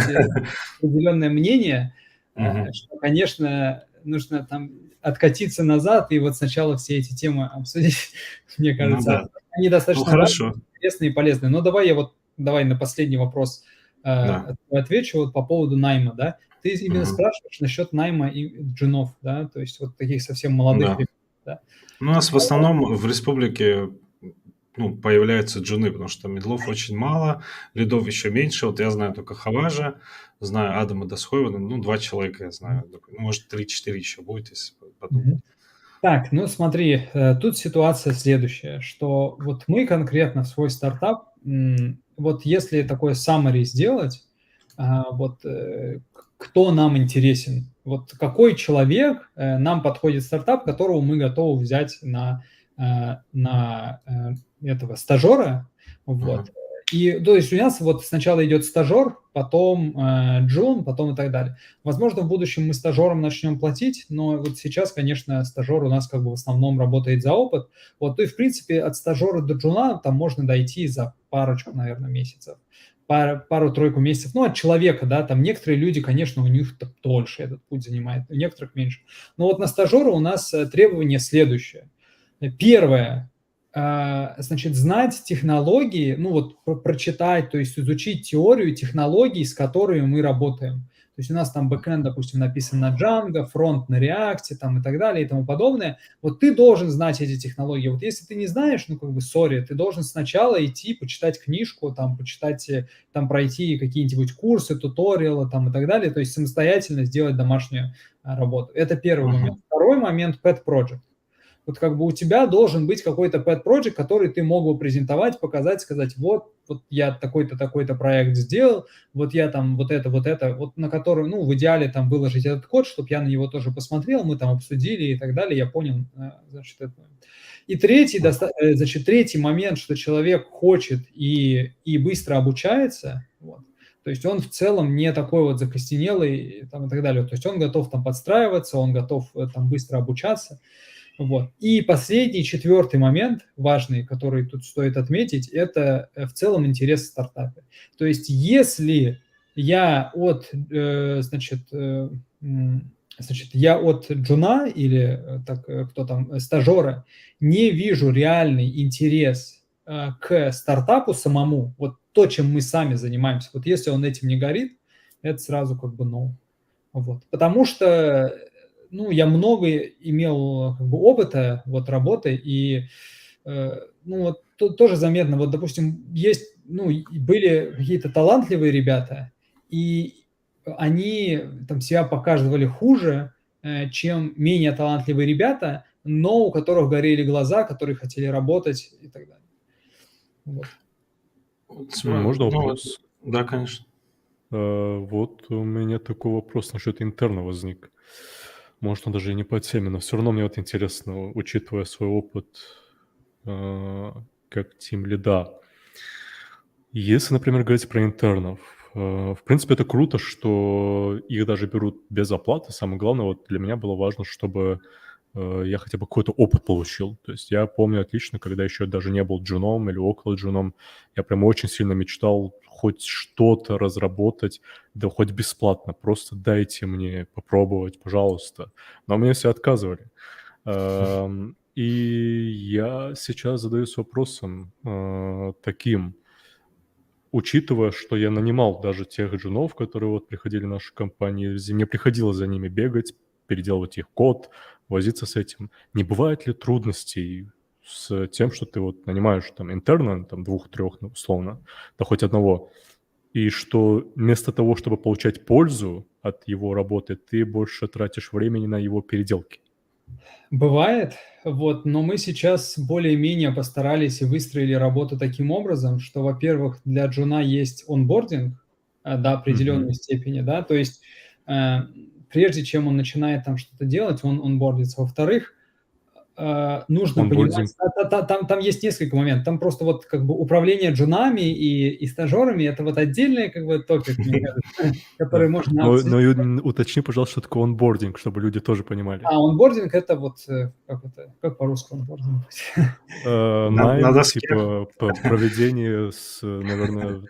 определенное мнение, что, конечно, нужно там откатиться назад и вот сначала все эти темы обсудить, мне кажется. Они достаточно интересные и полезные. Но давай на последний вопрос отвечу вот по поводу найма, да. Ты именно спрашиваешь насчет найма и джунов, да, то есть вот таких совсем молодых ребят, да. У нас в основном в республике появляются джуны, потому что мидлов очень мало, лидов еще меньше. Вот я знаю только Хаважа, знаю Адама Дасхойва, 2 человека я знаю. Может, 3-4 еще будет, если подумать. Так, ну смотри, тут ситуация следующая, что вот мы конкретно в свой стартап, вот если такое summary сделать, вот кто нам интересен, вот какой человек нам подходит стартап, которого мы готовы взять на этого стажера, вот. И то есть у нас вот сначала идет стажер, потом джун, потом и так далее. Возможно, в будущем мы стажерам начнем платить, но вот сейчас, конечно, стажер у нас как бы в основном работает за опыт. Вот, и в принципе от стажера до джуна там можно дойти за парочку, наверное, месяцев. пару-тройку месяцев, ну, от человека, да, там некоторые люди, конечно, у них дольше этот путь занимает, у некоторых меньше. Но вот на стажера у нас требование следующее. Первое, значит, знать технологии, ну, вот прочитать, то есть изучить теорию технологий, с которыми мы работаем. То есть у нас там бэкэнд, допустим, написан на Django, фронт на React там, и так далее и тому подобное. Вот ты должен знать эти технологии. Вот если ты не знаешь, ну, как бы, сори, ты должен сначала идти, почитать книжку, там, почитать, там, пройти какие-нибудь курсы, туториалы там, и так далее. То есть самостоятельно сделать домашнюю работу. Это первый момент. Второй момент – pet project. Вот как бы у тебя должен быть какой-то pet project, который ты мог бы презентовать, показать, сказать, вот я такой-то, такой-то проект сделал, вот я там вот вот на который, ну, в идеале там выложить этот код, чтобы я на него тоже посмотрел, мы там обсудили и так далее, я понял, значит, это. И третий момент, что человек хочет и быстро обучается, вот. То есть он в целом не такой вот закостенелый там, и так далее. То есть он готов там подстраиваться, он готов там быстро обучаться. Вот. И последний, четвертый момент, важный, который тут стоит отметить, это в целом интерес в стартапе. То есть если я значит, я от джуна или кто там, стажера не вижу реальный интерес к стартапу самому, вот то, чем мы сами занимаемся, вот если он этим не горит, это сразу как бы no. Вот. Потому что ну, я много имел как бы опыта вот работы, и ну, вот тоже заметно, вот, допустим, есть, ну, были какие-то талантливые ребята, и они там себя показывали хуже, чем менее талантливые ребята, но у которых горели глаза, которые хотели работать и так далее. Вот. Можно вопрос? Да, конечно. Вот у меня такой вопрос насчет интерна возник. Может, он даже и не по теме, но все равно мне вот интересно, учитывая свой опыт как тимлида. Если, например, говорить про интернов, в принципе, это круто, что их даже берут без оплаты. Самое главное, вот для меня было важно, чтобы я хотя бы какой-то опыт получил. То есть я помню отлично, когда еще даже не был джуном или около джуном, я прям очень сильно мечтал хоть что-то разработать, да хоть бесплатно. Просто дайте мне попробовать, пожалуйста. Но мне все отказывали. И я сейчас задаюсь вопросом таким. Учитывая, что я нанимал даже тех джунов, которые вот приходили в нашу компанию, мне приходилось за ними бегать, переделывать их код, возиться с этим. Не бывает ли трудностей с тем, что ты вот нанимаешь там интерна, там 2-3, ну, условно, да хоть одного, и что вместо того, чтобы получать пользу от его работы, ты больше тратишь времени на его переделки? Бывает, вот, но мы сейчас более-менее постарались и выстроили работу таким образом, что, во-первых, для джуна есть онбординг до определенной степени, да, то есть прежде чем он начинает там что-то делать, он онбордится. Во-вторых, нужно понимать, там есть несколько моментов, там просто вот как бы управление джунами и стажерами – это вот отдельный как бы топик, мне кажется, который можно обсудить. Но уточни, пожалуйста, что такое онбординг, чтобы люди тоже понимали. Онбординг – это вот, как по-русски онбординг? Найм, типа проведение с, наверное,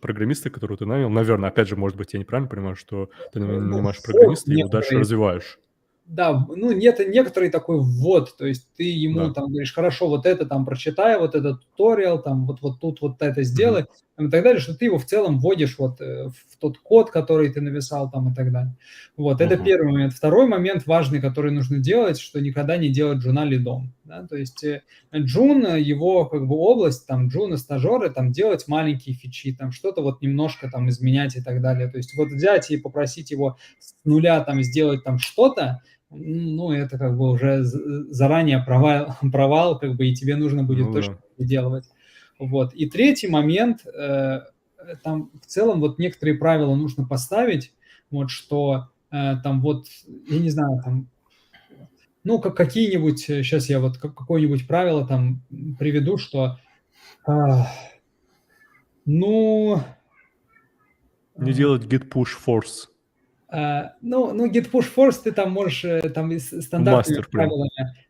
программиста, которого ты нанял. Наверное, опять же, может быть, я неправильно понимаю, что ты нанимаешь программиста и его дальше развиваешь. Да, ну, нет, некоторый такой ввод, то есть ты ему там говоришь, хорошо, вот это там прочитай, вот этот туториал, там вот тут вот это сделай, и так далее, что ты его в целом вводишь вот в тот код, который ты написал там и так далее. Вот, это первый момент. Второй момент важный, который нужно делать, что никогда не делать джуна лидом, да? То есть джун, его как бы область, там джуна, стажеры, там делать маленькие фичи, там что-то вот немножко там изменять и так далее. То есть вот взять и попросить его с нуля там сделать там что-то, ну, это как бы уже заранее провал как бы, и тебе нужно будет точно переделывать. Вот. И третий момент, там в целом вот некоторые правила нужно поставить, вот что там вот, я не знаю, там, ну, как какие-нибудь, сейчас я вот какое-нибудь правило там приведу, что, ну... Не делать git push force. Ну, git push force ты там можешь там Мастер прям.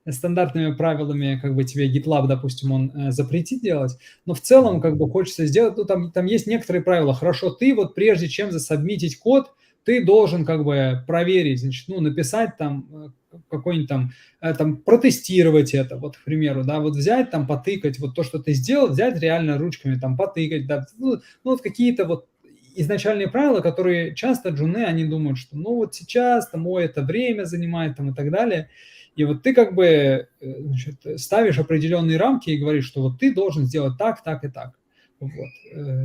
стандартными правилами как бы тебе GitLab, допустим, он запретит делать, но в целом как бы хочется сделать, ну, там есть некоторые правила. Хорошо, ты вот прежде чем засабмитить код, ты должен как бы проверить, значит, ну, написать там какой-нибудь там протестировать это, вот, к примеру, да, вот взять там, потыкать, вот то, что ты сделал, взять реально ручками там потыкать, да, ну вот какие-то вот изначальные правила, которые часто джуны, они думают, что ну вот сейчас, там, это время занимает, там, и так далее. И вот ты как бы значит, ставишь определенные рамки и говоришь, что вот ты должен сделать так, так и так. Вот,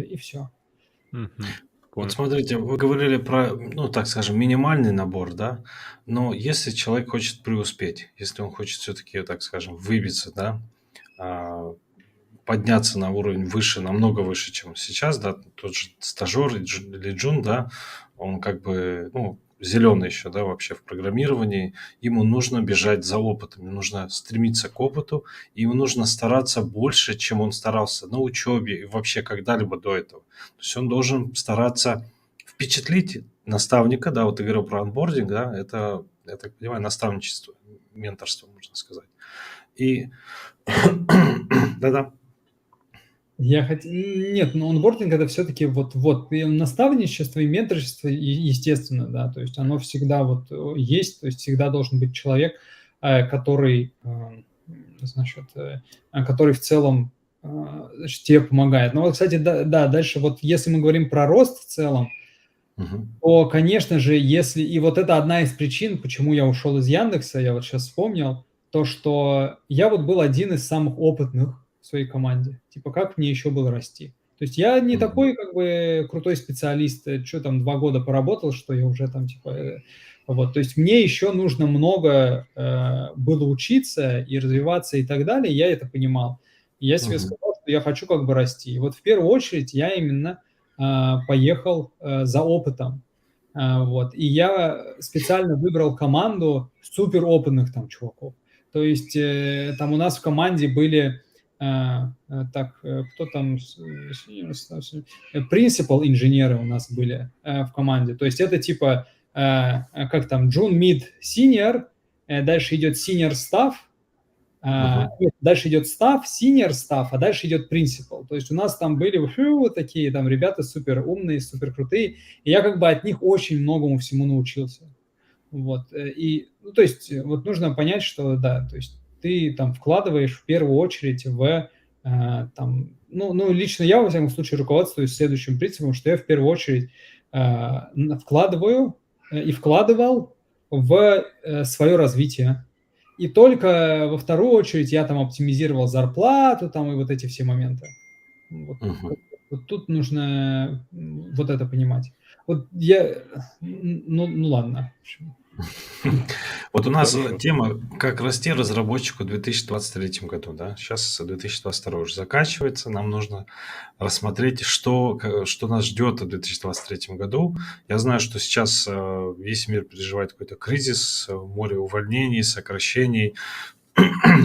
и все. Мгм. Вот Понял. смотрите, вы говорили про, ну, так скажем, минимальный набор, да, но если человек хочет преуспеть, если он хочет все-таки, так скажем, выбиться, да, а, подняться на уровень выше, намного выше, чем сейчас, да, тот же стажер или джун, да, он как бы, ну, зеленый еще, да, вообще в программировании, ему нужно бежать за опытом, ему нужно стремиться к опыту, и ему нужно стараться больше, чем он старался на учебе и вообще когда-либо до этого. То есть он должен стараться впечатлить наставника, да, вот ты говорил про онбординг, да, это, я так понимаю, наставничество, менторство, можно сказать. И да-да. Нет, но онбординг это все-таки вот и наставничество, и менторство, естественно, да, то есть оно всегда вот есть, то есть всегда должен быть человек, который, значит, который в целом значит, тебе помогает. Но вот, кстати, да, дальше вот если мы говорим про рост в целом, то, конечно же, если... И вот это одна из причин, почему я ушел из Яндекса, я вот сейчас вспомнил, то, что я вот был один из самых опытных в своей команде. Типа, как мне еще было расти? То есть я не такой, как бы, крутой специалист, что там 2 года поработал, что я уже там, типа... Вот, то есть мне еще нужно много было учиться и развиваться и так далее, я это понимал. И я себе сказал, что я хочу как бы расти. И вот в первую очередь я именно поехал за опытом. Вот. И я специально выбрал команду супер опытных там чуваков. То есть там у нас в команде были кто там, принципал инженеры у нас были в команде. То есть это типа, как там, Джун, Мид, Senior, дальше идет Senior Staff, дальше идет staff, senior staff, а дальше идет principal. То есть у нас там были вот такие там ребята супер умные, супер крутые, и я как бы от них очень многому всему научился. Вот. И, ну, то есть вот нужно понять, что да, то есть ты там вкладываешь в первую очередь в там, ну, лично я, во всяком случае, руководствуюсь следующим принципом, что я в первую очередь вкладываю и вкладывал в свое развитие. И только во вторую очередь я там оптимизировал зарплату там и вот эти все моменты. Вот тут нужно вот это понимать. Вот я... Ну ладно. Вот у нас тема «Как расти разработчику в 2023 году». Да? Сейчас 2022 уже заканчивается. Нам нужно рассмотреть, что нас ждет в 2023 году. Я знаю, что сейчас весь мир переживает какой-то кризис, море увольнений, сокращений,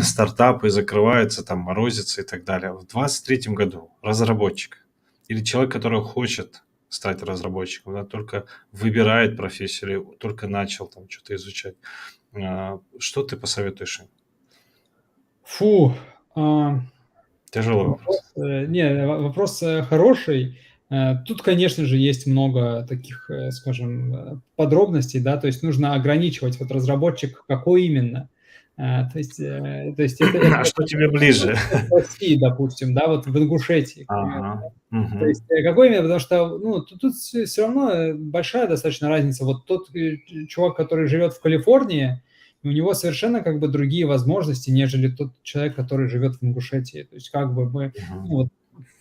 стартапы закрываются, там морозятся и так далее. В 2023 году разработчик или человек, который хочет стать разработчиком, да, только выбирает профессию или только начал там что-то изучать. Что ты посоветуешь им? Фу. Тяжелый вопрос. Вопрос хороший. Тут, конечно же, есть много таких, скажем, подробностей, да, то есть нужно ограничивать вот разработчик, какой именно. То есть это А что тебе ближе? в России, допустим, да, вот в Ингушетии, к примеру. Ага. То есть какой именно, потому что, ну, тут все равно большая достаточно разница. Вот тот чувак, который живет в Калифорнии, у него совершенно как бы другие возможности, нежели тот человек, который живет в Ингушетии. То есть как бы мы,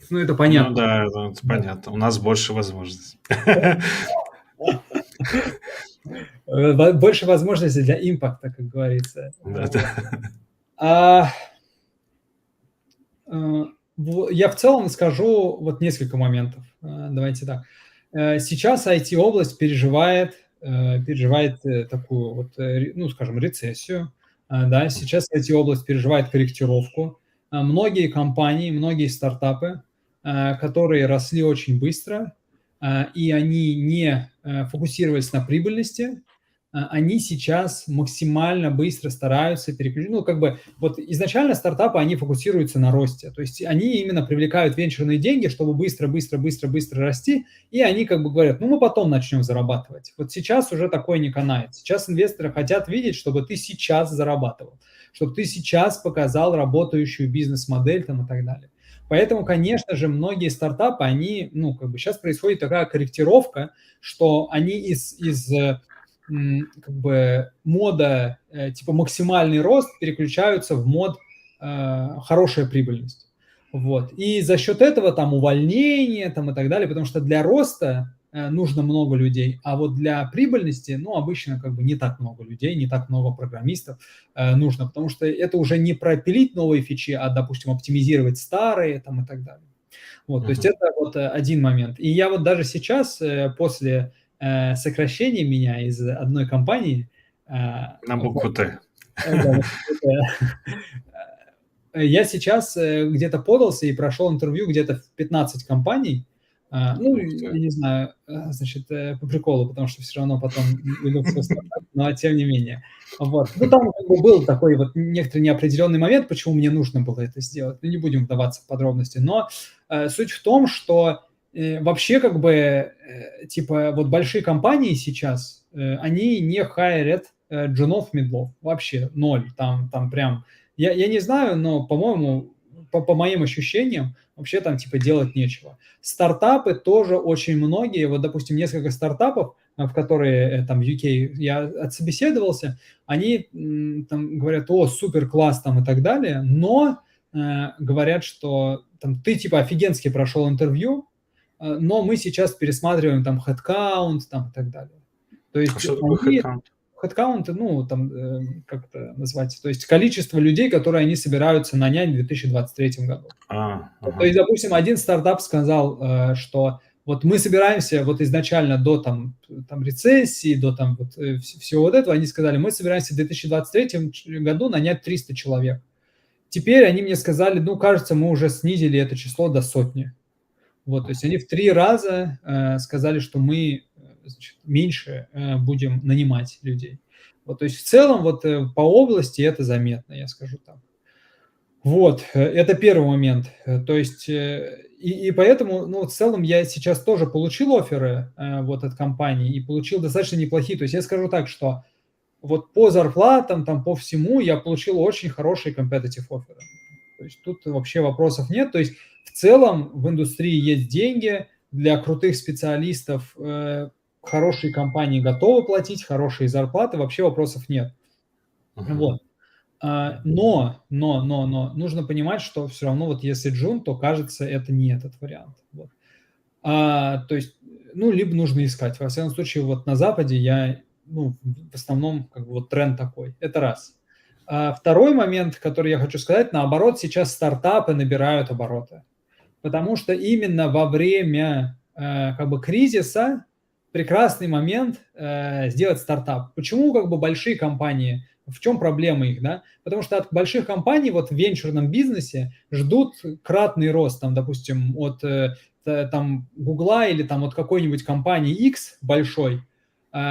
ну это понятно. Ну да, это понятно. У нас больше возможностей. Больше возможностей для импакта, как говорится. Да. Я в целом скажу вот несколько моментов. Давайте так. Сейчас IT-область переживает такую вот, ну, скажем, рецессию. Да, сейчас IT-область переживает корректировку. Многие компании, многие стартапы, которые росли очень быстро, и они не фокусировались на прибыльности, они сейчас максимально быстро стараются переключить. Ну, как бы, вот изначально стартапы, они фокусируются на росте. То есть они именно привлекают венчурные деньги, чтобы быстро расти, и они как бы говорят, ну, мы потом начнем зарабатывать. Вот сейчас уже такое не канает. Сейчас инвесторы хотят видеть, чтобы ты сейчас зарабатывал, чтобы ты сейчас показал работающую бизнес-модель там и так далее. Поэтому, конечно же, многие стартапы, они, ну, как бы сейчас происходит такая корректировка, что они как бы мода типа максимальный рост переключаются в мод хорошая прибыльность. Вот. И за счет этого там увольнение там и так далее, потому что для роста нужно много людей, а вот для прибыльности, ну, обычно как бы не так много людей, не так много программистов нужно, потому что это уже не про пилить новые фичи, а, допустим, оптимизировать старые там и так далее. Вот, то есть это вот один момент. И я вот даже сейчас, после сокращения меня из одной компании... На букву Т. Я сейчас где-то подался и прошел интервью где-то в 15 компаний. Ну, я не знаю, значит, по приколу, потому что все равно потом иду в свой стартап, но тем не менее. Вот. Ну, там как бы был такой вот некоторый неопределенный момент, почему мне нужно было это сделать. Ну, не будем вдаваться в подробности. Но суть в том, что вообще как бы, типа, вот большие компании сейчас, они не хайрят джунов, медлов. Вообще ноль. Там прям... Я не знаю, но, по-моему, по моим ощущениям, вообще там типа делать нечего. Стартапы тоже очень многие, вот, допустим, несколько стартапов, в которые там в UK я отсобеседовался, они там говорят, о, супер, класс там и так далее, но говорят, что там ты типа офигенски прошел интервью, но мы сейчас пересматриваем там headcount там и так далее. То есть что такое headcount? Headcount, ну, там, как это назвать, то есть количество людей, которые они собираются нанять в 2023 году. То есть, допустим, один стартап сказал, что вот мы собираемся вот изначально до там рецессии, до там вот всего вот этого, они сказали, мы собираемся в 2023 году нанять 300 человек. Теперь они мне сказали, ну, кажется, мы уже снизили это число до 100. Вот, то есть они в 3 раза сказали, что мы, значит, меньше будем нанимать людей. Вот, то есть в целом вот по области это заметно, я скажу так. Вот, это первый момент. То есть и поэтому, ну, в целом я сейчас тоже получил офферы вот от компании и получил достаточно неплохие. То есть я скажу так, что вот по зарплатам, там по всему я получил очень хорошие competitive офферы. То есть тут вообще вопросов нет. То есть в целом в индустрии есть деньги, для крутых специалистов хорошие компании готовы платить, хорошие зарплаты, вообще вопросов нет. Вот. Но нужно понимать, что все равно вот если джун, то кажется, это не этот вариант. Вот. То есть, ну, либо нужно искать. Во всяком случае, вот на Западе в основном как бы вот тренд такой. Это раз. Второй момент, который я хочу сказать, наоборот, сейчас стартапы набирают обороты. Потому что именно во время как бы кризиса прекрасный момент сделать стартап. Почему как бы большие компании, в чем проблема их, да? Потому что от больших компаний вот в венчурном бизнесе ждут кратный рост, там, допустим, от там Гугла или там от какой-нибудь компании X большой,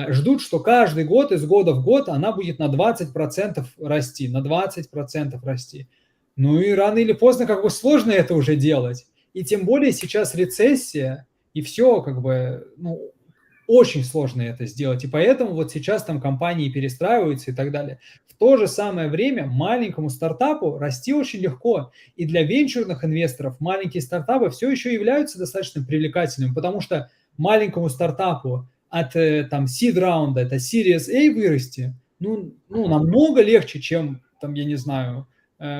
ждут, что каждый год, из года в год она будет на 20% расти, на 20% расти. Ну и рано или поздно как бы сложно это уже делать. И тем более сейчас рецессия, и все как бы, ну, очень сложно это сделать. И поэтому вот сейчас там компании перестраиваются и так далее. В то же самое время маленькому стартапу расти очень легко. И для венчурных инвесторов маленькие стартапы все еще являются достаточно привлекательными, потому что маленькому стартапу от там seed раунда, это Series A вырасти, ну намного легче, чем там, я не знаю,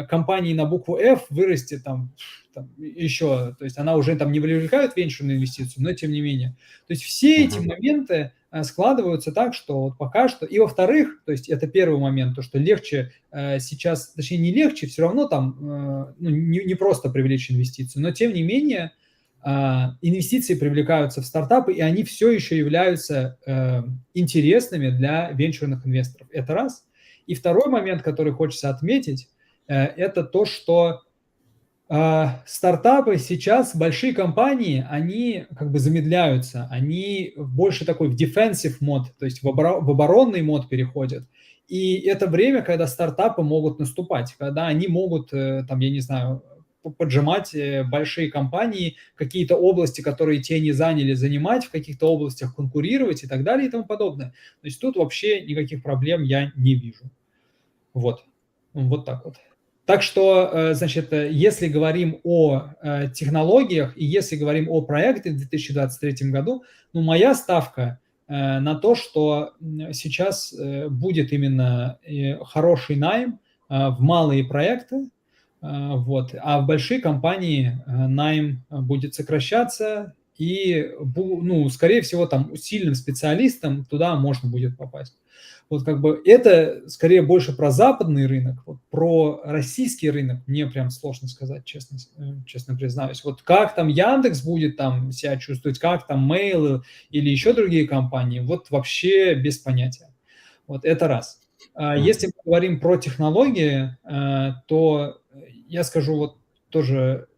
компании на букву F вырасти там еще, то есть она уже там не привлекает венчурную инвестицию, но тем не менее. То есть все эти моменты складываются так, что вот пока что, и во-вторых, то есть это первый момент, то, что легче сейчас, точнее не легче, все равно там не просто привлечь инвестицию, но тем не менее инвестиции привлекаются в стартапы, и они все еще являются интересными для венчурных инвесторов. Это раз. И второй момент, который хочется отметить, это то, что Стартапы сейчас, большие компании, они как бы замедляются, они больше такой в defensive мод, то есть в оборонный мод переходят. И это время, когда стартапы могут наступать, когда они могут, там, я не знаю, поджимать большие компании, какие-то области, которые те не заняли, занимать, в каких-то областях конкурировать и так далее и тому подобное. То есть тут вообще никаких проблем я не вижу. Вот. Вот так вот. Так что, значит, если говорим о технологиях и если говорим о проекте в 2023 году, ну, моя ставка на то, что сейчас будет именно хороший найм в малые проекты, вот, а в большие компании найм будет сокращаться, и, ну, скорее всего, там сильным специалистам туда можно будет попасть. Вот как бы это скорее больше про западный рынок, вот про российский рынок мне прям сложно сказать, честно признаюсь. Вот как там Яндекс будет там себя чувствовать, как там Mail или еще другие компании, вот вообще без понятия. Вот это раз. Если мы говорим про технологии, то я скажу вот тоже,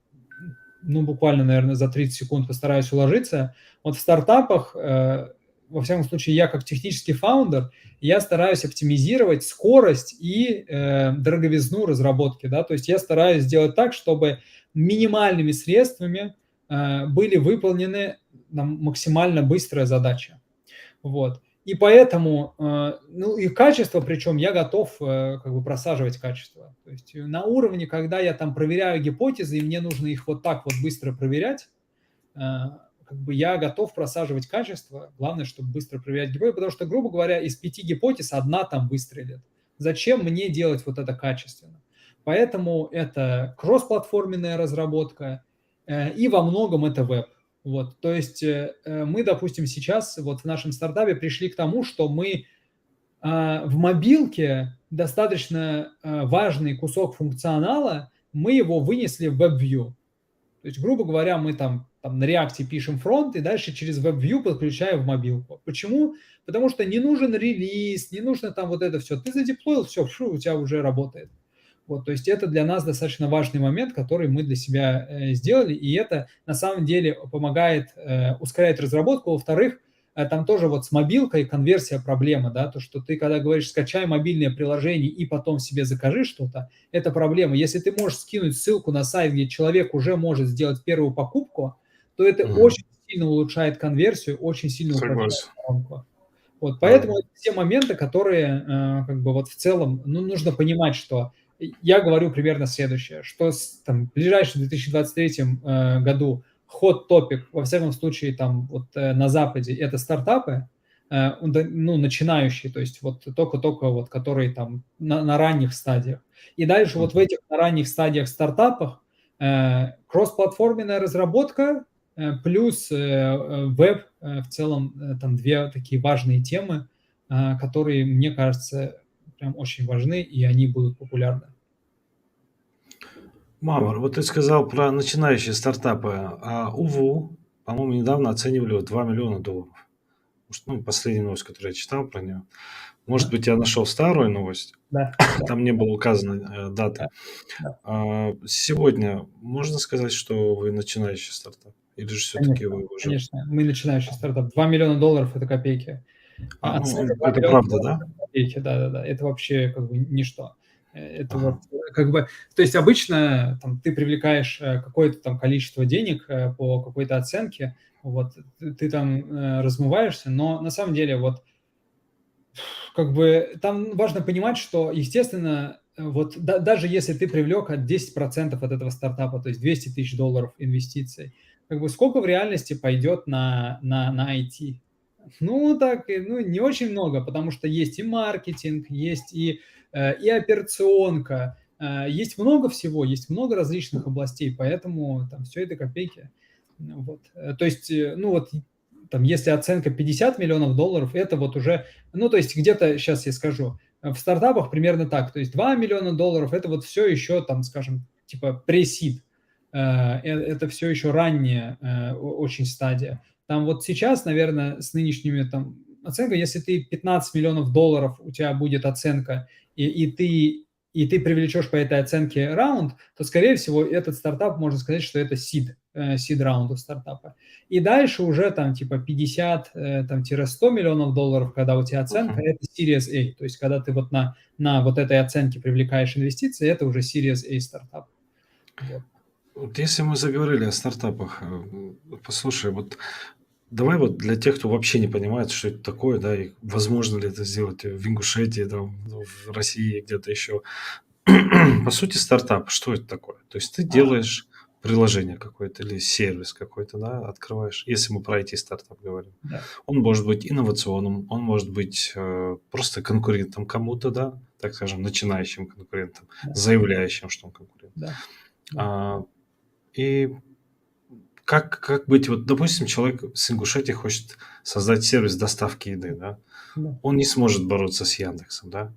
ну, буквально, наверное, за 30 секунд постараюсь уложиться. Вот в стартапах, во всяком случае, я как технический фаундер, я стараюсь оптимизировать скорость и дороговизну разработки, да, то есть я стараюсь сделать так, чтобы минимальными средствами были выполнены максимально быстрая задача. Вот. И поэтому, ну и качество, причем я готов как бы просаживать качество. То есть на уровне, когда я там проверяю гипотезы, и мне нужно их вот так вот быстро проверять, как бы я готов просаживать качество. Главное, чтобы быстро проверять гипотезы, потому что, грубо говоря, из 5 гипотез одна там выстрелит. Зачем мне делать вот это качественно? Поэтому это кроссплатформенная разработка, и во многом это веб. Вот, то есть мы, допустим, сейчас вот в нашем стартапе пришли к тому, что мы в мобилке достаточно важный кусок функционала, мы его вынесли в WebView. То есть, грубо говоря, мы там на React пишем фронт и дальше через WebView подключаем в мобилку. Почему? Потому что не нужен релиз, не нужно там вот это все. Ты задеплоил, все, у тебя уже работает. Вот, то есть это для нас достаточно важный момент, который мы для себя сделали, и это на самом деле помогает, ускоряет разработку. Во-вторых, там тоже вот с мобилкой конверсия проблема, да, то, что ты, когда говоришь, скачай мобильное приложение и потом себе закажи что-то, это проблема. Если ты можешь скинуть ссылку на сайт, где человек уже может сделать первую покупку, то это очень сильно улучшает конверсию, очень сильно упрощает воронку. Вот, поэтому это все моменты, которые как бы вот в целом, ну, нужно понимать, что я говорю примерно следующее, что там, в ближайшем 2023 году hot topic, во всяком случае, там вот на Западе, это стартапы, ну, начинающие, то есть вот только-только вот, которые там на ранних стадиях. И дальше вот в этих на ранних стадиях стартапах кроссплатформенная разработка плюс веб, в целом там две такие важные темы, которые, мне кажется, прям очень важны, и они будут популярны. Мавр, вот ты сказал про начинающие стартапы. А УВУ, по-моему, недавно оценивали в $2 миллиона. Может, ну, последняя новость, которую я читал про нее. Может быть, я нашел старую новость. Да. Там не было указано даты. Да. Сегодня можно сказать, что вы начинающий стартап? Или же все-таки вы уже... Конечно, мы начинающий стартап. $2 миллиона – это копейки. Ну, это правда, да? Копейки, да. Это вообще как бы ничто. Это вот как бы, то есть обычно там, ты привлекаешь какое-то там количество денег по какой-то оценке, вот ты там размываешься, но на самом деле вот как бы там важно понимать, что, естественно, вот даже если ты привлек 10% от этого стартапа, то есть $200 тысяч инвестиций, как бы сколько в реальности пойдет на IT? Ну, так, ну, не очень много, потому что есть и маркетинг, есть и операционка, есть много всего, есть много различных областей, поэтому там все это копейки. Вот. То есть, ну вот, там, если оценка $50 миллионов, это вот уже, ну, то есть где-то, сейчас я скажу, в стартапах примерно так, то есть $2 миллиона, это вот все еще, там, скажем, типа pre-seed, это все еще ранняя очень стадия. Там вот сейчас, наверное, с нынешними там оценками, если ты $15 миллионов, у тебя будет оценка, и ты и ты привлечешь по этой оценке раунд, то, скорее всего, этот стартап, можно сказать, что это seed раунд у стартапа. И дальше уже там типа 50-100 миллионов долларов, когда у тебя оценка, Мгм. это Series A. То есть когда ты вот на вот этой оценке привлекаешь инвестиции, это уже Series A стартап. Вот. Вот если мы заговорили о стартапах, послушай, вот давай вот для тех, кто вообще не понимает, что это такое, да, и возможно ли это сделать в Ингушетии, там, в России, где-то еще. По сути, стартап, что это такое? То есть ты делаешь приложение какое-то или сервис какой-то, да, открываешь, если мы про IT-стартап говорим. Да, Он может быть инновационным, он может быть просто конкурентом кому-то, да, так скажем, начинающим конкурентом, да, заявляющим, что он конкурент. да, да. А, и как быть, вот, допустим, человек с Ингушетии хочет создать сервис доставки еды, да, Да. он не сможет бороться с Яндексом, да,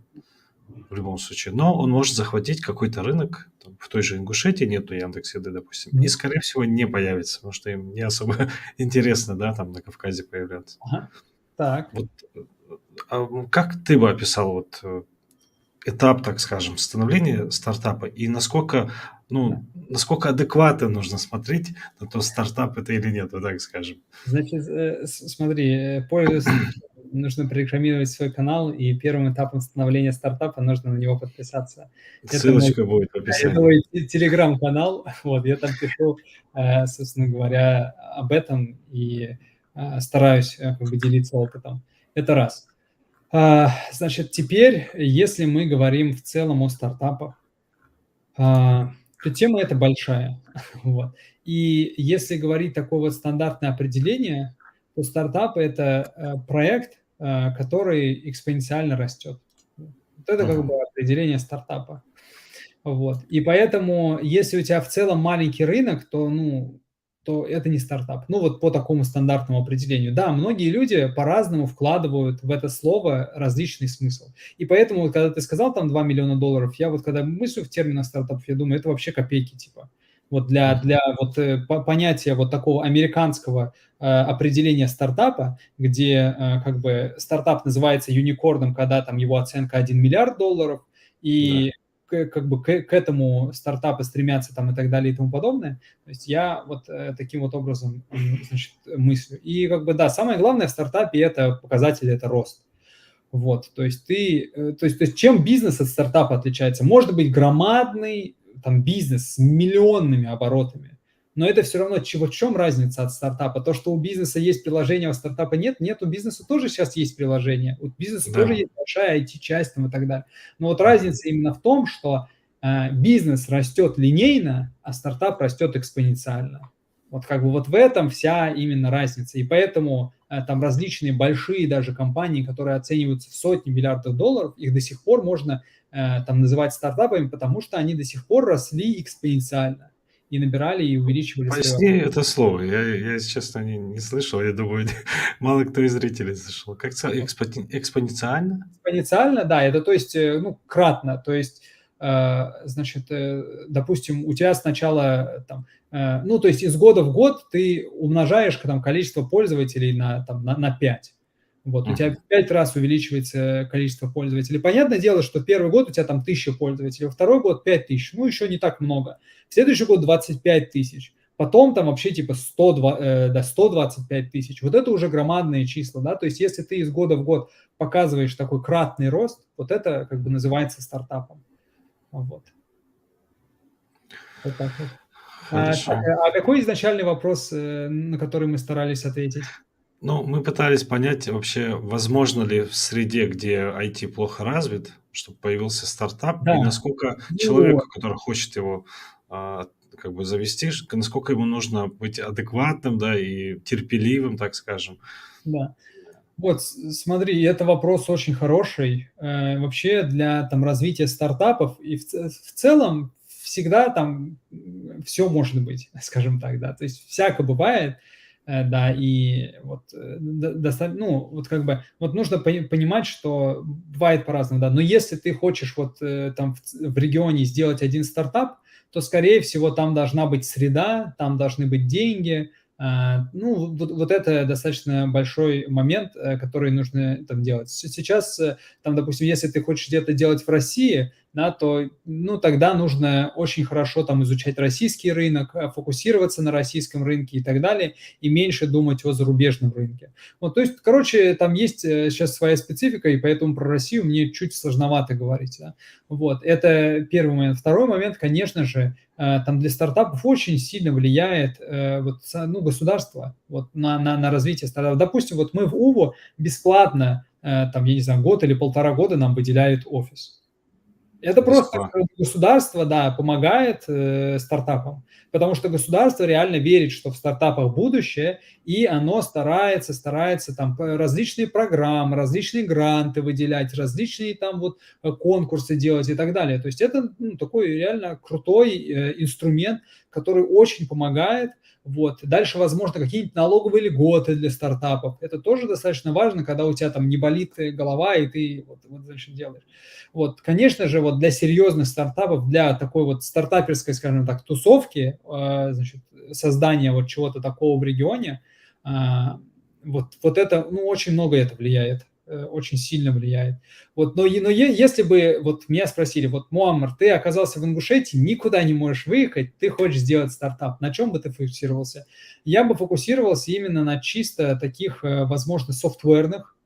в любом случае, но он может захватить какой-то рынок, там, в той же Ингушетии нету Яндекс.Еды, допустим, и, Мгм. скорее всего, не появится, потому что им не особо интересно, да, там на Кавказе появляться. Ага. Так. Вот как ты бы описал вот этап, так скажем, становления стартапа и насколько, Да. ну, насколько адекватно нужно смотреть на то, стартап это или нет, вот так скажем. Значит, смотри, нужно прорекламировать свой канал, и первым этапом становления стартапа нужно на него подписаться. Это мой Ссылочка будет в это описании. мой телеграм-канал. Вот, я там пишу, собственно говоря, об этом и, стараюсь, как бы делиться опытом. Это раз. Значит, теперь, если мы говорим в целом о стартапах, то тема эта большая. Вот. И если говорить такое вот стандартное определение, то стартап – это, проект, который экспоненциально растет. Вот это как Мгм. бы определение стартапа. Вот. И поэтому, если у тебя в целом маленький рынок, то, то это не стартап. Ну, вот по такому стандартному определению. Да, многие люди по-разному вкладывают в это слово различный смысл. И поэтому, вот, когда ты сказал там 2 миллиона долларов, я вот когда мыслю в терминах стартапов, я думаю, это вообще копейки типа. Вот для вот понятия вот такого американского определения стартапа, где как бы стартап называется юникорном, когда там его оценка 1 миллиард долларов, Да. и как бы к этому стартапы стремятся там и так далее и тому подобное. То есть я вот таким вот образом, значит, мыслю. И как бы да, самое главное в стартапе это показатель, это рост. Вот, то есть то есть чем бизнес от стартапа отличается? Может быть громадный там бизнес с миллионными оборотами, но это все равно в чем разница от стартапа? То, что у бизнеса есть приложение, а у стартапа нет? Нет, у бизнеса тоже сейчас есть приложение, у бизнеса тоже Да. есть большая IT-часть там и так далее. Но вот разница именно в том, что бизнес растет линейно, а стартап растет экспоненциально. Вот как бы вот в этом вся именно разница. И поэтому там различные большие даже компании, которые оцениваются в сотни миллиардов долларов, их до сих пор можно там называть стартапами, потому что они до сих пор росли экспоненциально и набирали и увеличивали свою. Поясни это слово. Я, если честно, не слышал. Я думаю, мало кто из зрителей слышал. Как экспоненциально? Экспоненциально, да, это то есть, кратно, то есть, значит, допустим, у тебя сначала там, то есть из года в год ты умножаешь там количество пользователей на 5. Вот, у тебя Мгм. в 5 раз увеличивается количество пользователей. Понятное дело, что первый год у тебя там 1000 пользователей, второй год 5000, еще не так много. В следующий год 25 тысяч. Потом там вообще типа 125 тысяч. Вот это уже громадные числа, да, то есть если ты из года в год показываешь такой кратный рост, вот это как бы называется стартапом. Вот. Вот так вот. Так, Хорошо. какой изначальный вопрос, на который мы старались ответить? Ну, мы пытались понять вообще, возможно ли в среде, где IT плохо развит, чтобы появился стартап, Да, и насколько вот, человеку, который хочет его как бы завести, насколько ему нужно быть адекватным, да, и терпеливым, так скажем. да. Вот, смотри, это вопрос очень хороший. Вообще для там развития стартапов и в целом всегда там все может быть, скажем так, да. То есть всяко бывает, да, и вот, вот как бы вот нужно понимать, что бывает по-разному, да. Но если ты хочешь вот, там в регионе сделать один стартап, то, скорее всего, там должна быть среда, там должны быть деньги, вот это достаточно большой момент, который нужно там делать. Сейчас, там, допустим, если ты хочешь где-то делать в России, да, то, ну, тогда нужно очень хорошо там изучать российский рынок, фокусироваться на российском рынке и так далее, и меньше думать о зарубежном рынке. Вот, то есть, короче, там есть сейчас своя специфика, и поэтому про Россию мне чуть сложновато говорить, да. Вот, это первый момент. Второй момент, конечно же, там для стартапов очень сильно влияет вот, ну, государство вот, на развитие стартапов. Допустим, вот мы в УВО бесплатно, там, я не знаю, год или 1,5 года нам выделяют офис. Это просто Бесплатно. государство, да, помогает стартапам, потому что государство реально верит, что в стартапах будущее, и оно старается там различные программы, различные гранты выделять, различные там вот конкурсы делать и так далее. То есть это ну, такой реально крутой инструмент, который очень помогает. Вот. Дальше, возможно, какие-нибудь налоговые льготы для стартапов. Это тоже достаточно важно, когда у тебя там не болит голова, и ты вот значит, делаешь. Вот, конечно же, вот для серьезных стартапов, для такой вот стартаперской, скажем так, тусовки, значит, создания вот чего-то такого в регионе, вот это, ну, очень много это влияет, очень сильно влияет. Вот, но если бы вот меня спросили, вот, Муаммар, ты оказался в Ингушетии, никуда не можешь выехать, ты хочешь сделать стартап, на чем бы ты фокусировался? Я бы фокусировался именно на чисто таких, возможно, софтверных,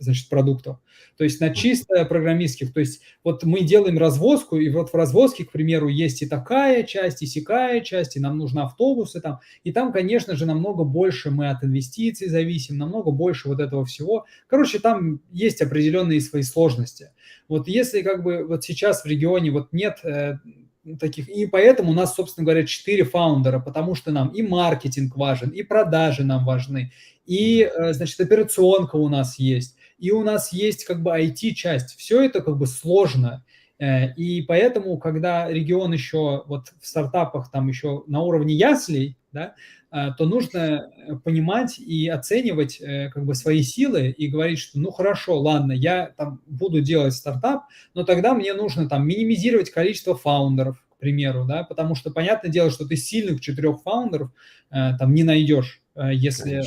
значит, продуктов. То есть на чисто программистских. То есть вот мы делаем развозку, и вот в развозке, к примеру, есть и такая часть, и сякая часть, и нам нужны автобусы там. И там, конечно же, намного больше мы от инвестиций зависим, намного больше вот этого всего. Короче, там есть определенные свои сложности. Вот если как бы вот сейчас в регионе вот нет таких, и поэтому у нас, собственно говоря, 4 фаундера, потому что нам и маркетинг важен, и продажи нам важны, и, значит, операционка у нас есть, и у нас есть как бы IT-часть. Все это как бы сложно. И поэтому, когда регион еще вот в стартапах там еще на уровне яслей, да, то нужно понимать и оценивать как бы свои силы и говорить, что ну хорошо, ладно, я там буду делать стартап, но тогда мне нужно там минимизировать количество фаундеров, к примеру, да, потому что понятное дело, что ты сильных 4 фаундеров там не найдешь, если,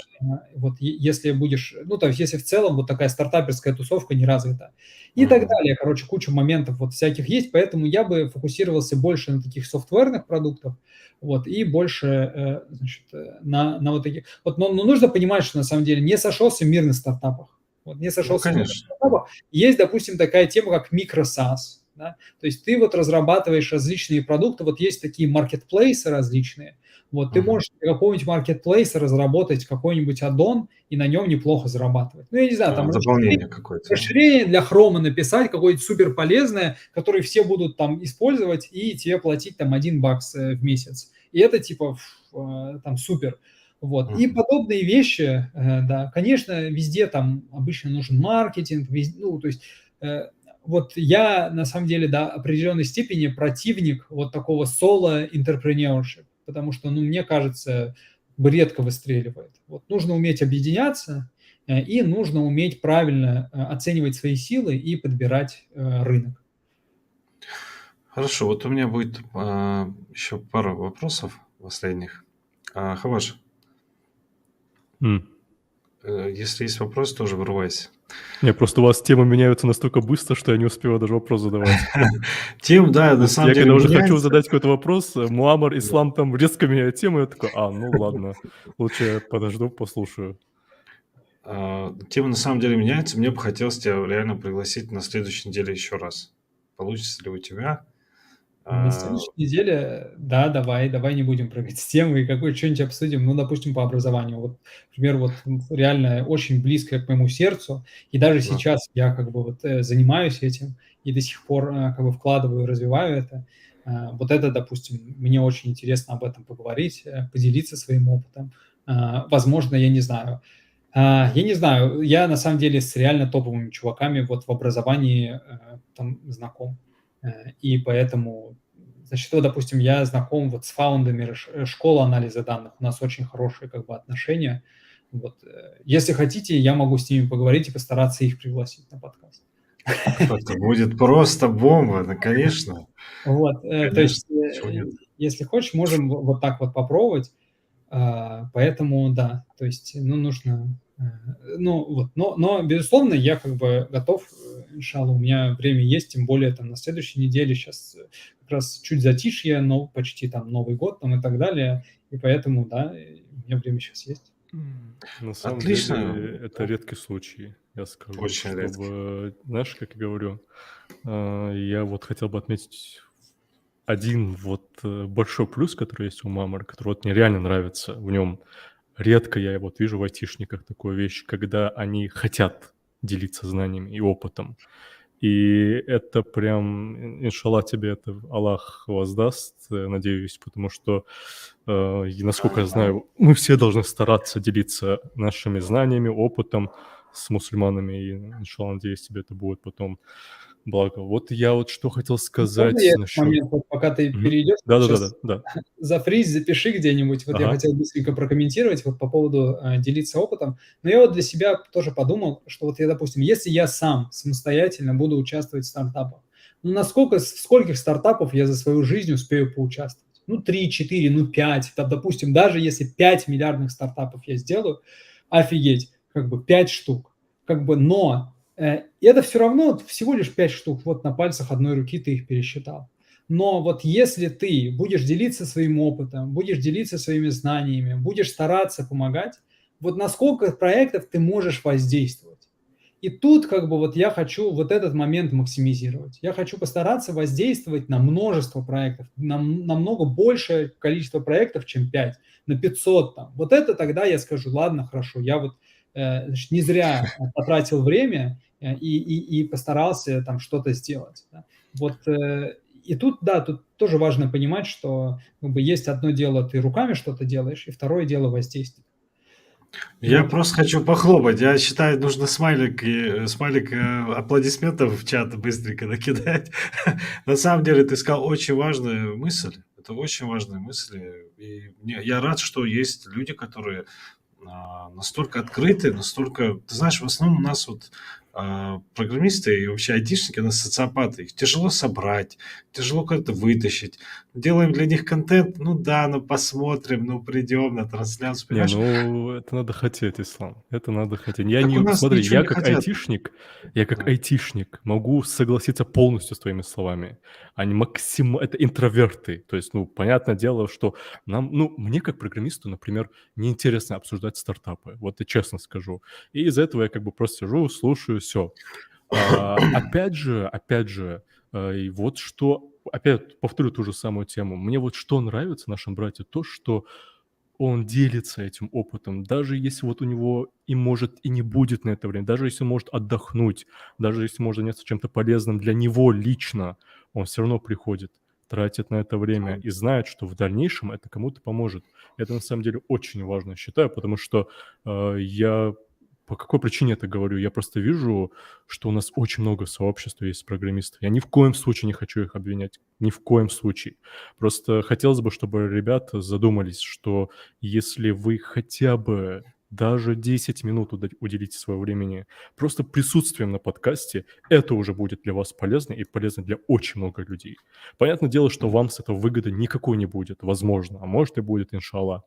вот, если будешь, ну, то есть если в целом вот такая стартаперская тусовка не развита. И так далее. Короче, куча моментов вот всяких есть, поэтому я бы фокусировался больше на таких софтверных продуктах, вот, и больше, значит, на вот таких. Вот, но нужно понимать, что на самом деле не сошелся мир на стартапах. Вот, не сошелся мир на стартапах. Есть, допустим, такая тема, как микросас. Да? То есть ты вот разрабатываешь различные продукты, вот есть такие маркетплейсы различные, вот, ты можешь для какого-нибудь маркетплейса разработать какой-нибудь аддон и на нем неплохо зарабатывать. Ну, я не знаю, там дополнение какое-то. Расширение для хрома написать, какое-то супер полезное, которое все будут там использовать, и тебе платить там $1 в месяц. И это типа там супер. Вот. И подобные вещи, да, конечно, везде там обычно нужен маркетинг, ну, то есть вот я на самом деле до определенной степени противник вот такого соло-интерпренершип, потому что, ну, мне кажется, редко выстреливает. Вот нужно уметь объединяться, и нужно уметь правильно оценивать свои силы и подбирать рынок. Хорошо, вот у меня будет еще пара вопросов последних. Хаваш, если есть вопрос, тоже вырывайся. Не, просто у вас темы меняются настолько быстро, что я не успеваю даже вопрос задавать. Тем, да, на самом Я деле когда уже хочу меняется. задать какой-то вопрос, Муаммар, Ислам там резко меняет тему, я такой, ну ладно, лучше я подожду, послушаю. Тема на самом деле меняется. Мне бы хотелось тебя реально пригласить на следующей неделе еще раз. Получится ли у тебя? На следующей неделе, да, давай не будем прыгать с темы, и что-нибудь обсудим, ну, допустим, по образованию. Вот, например, вот реально очень близкое к моему сердцу, и даже сейчас я как бы вот занимаюсь этим, и до сих пор как бы вкладываю, развиваю это. Вот это, допустим, мне очень интересно об этом поговорить, поделиться своим опытом. Возможно, я не знаю, я на самом деле с реально топовыми чуваками вот в образовании там знаком. И поэтому, значит, вот, допустим, я знаком вот с фаундерами школы анализа данных. У нас очень хорошие как бы отношения. Вот. Если хотите, я могу с ними поговорить и постараться их пригласить на подкаст. Это будет просто бомба, да, конечно. Вот, то есть, если хочешь, можем вот так вот попробовать. Поэтому, да, то есть, ну, нужно... Ну, вот, но, безусловно, я как бы готов, иншалла, у меня время есть, тем более там на следующей неделе сейчас как раз чуть затишье, но почти там Новый год там и так далее, и поэтому, да, у меня время сейчас есть. На самом Отлично. деле, это редкий случай, я скажу, Очень редкий. чтобы, знаешь, как я говорю, я вот хотел бы отметить один вот большой плюс, который есть у Мамора, который вот мне реально нравится в нем. Редко я вот вижу в айтишниках такую вещь, когда они хотят делиться знаниями и опытом. И это прям, иншаллах, тебе это Аллах воздаст, надеюсь, потому что, и насколько я знаю, мы все должны стараться делиться нашими знаниями, опытом с мусульманами, и, иншаллах, надеюсь, тебе это будет потом благо. Вот я вот что хотел Можно сказать я этот насчет... момент, вот пока ты Мгм. перейдешь, вот Да-да-да-да, сейчас да. зафрись, запиши где-нибудь. Вот я Ага. хотел быстренько прокомментировать вот по поводу делиться опытом. Но я вот для себя тоже подумал, что вот я, допустим, если я сам самостоятельно буду участвовать в стартапах, ну насколько, в скольких стартапов я за свою жизнь успею поучаствовать? Ну 3, 4, ну 5. Там, допустим, даже если 5 миллиардных стартапов я сделаю, офигеть, как бы 5 штук. Как бы, но это все равно всего лишь 5 штук. Вот на пальцах одной руки ты их пересчитал. Но вот если ты будешь делиться своим опытом, будешь делиться своими знаниями, будешь стараться помогать, вот на сколько проектов ты можешь воздействовать? И тут как бы вот я хочу вот этот момент максимизировать. Я хочу постараться воздействовать на множество проектов, на намного большее количество проектов, чем 5, на 500 там. Вот это тогда я скажу, ладно, хорошо, я вот значит, не зря потратил время и постарался там что-то сделать. Да. Вот и тут, да, тут тоже важно понимать, что как бы есть одно дело, ты руками что-то делаешь, и второе дело воздействие. Я Вот. просто хочу похлопать. Я считаю, нужно смайлик аплодисментов в чат быстренько накидать. На самом деле ты сказал очень важную мысль. Это очень важная мысль. И я рад, что есть люди, которые настолько открыты, настолько... Ты знаешь, в основном у нас вот программисты и вообще айтишники, у нас социопаты. Их тяжело собрать, тяжело как-то вытащить. Делаем для них контент, ну да, ну посмотрим, ну придем на трансляцию, Не, понимаешь? ну это надо хотеть, Ислам. Это надо хотеть. Я Так у не, нас смотри, ничего я не как хотят. айтишник, Да. могу согласиться полностью с твоими словами. Они это интроверты. То есть, ну, понятное дело, что ну, мне как программисту, например, неинтересно обсуждать стартапы. Вот я честно скажу. И из-за этого я как бы просто сижу, слушаю, все. Опять же, и вот что, опять повторю ту же самую тему. Мне вот что нравится в нашем брате, то, что он делится этим опытом, даже если вот у него и может и не будет на это время, даже если он может отдохнуть, даже если может заняться чем-то полезным для него лично, он все равно приходит, тратит на это время и знает, что в дальнейшем это кому-то поможет. Это на самом деле очень важно, считаю, потому что я по какой причине это говорю? Я просто вижу, что у нас очень много сообществ есть программистов. Я ни в коем случае не хочу их обвинять. Ни в коем случае. Просто хотелось бы, чтобы ребята задумались, что если вы хотя бы даже 10 минут уделите своего времени просто присутствием на подкасте, это уже будет для вас полезно и полезно для очень много людей. Понятное дело, что вам с этого выгоды никакой не будет, возможно, а может и будет, иншаллах.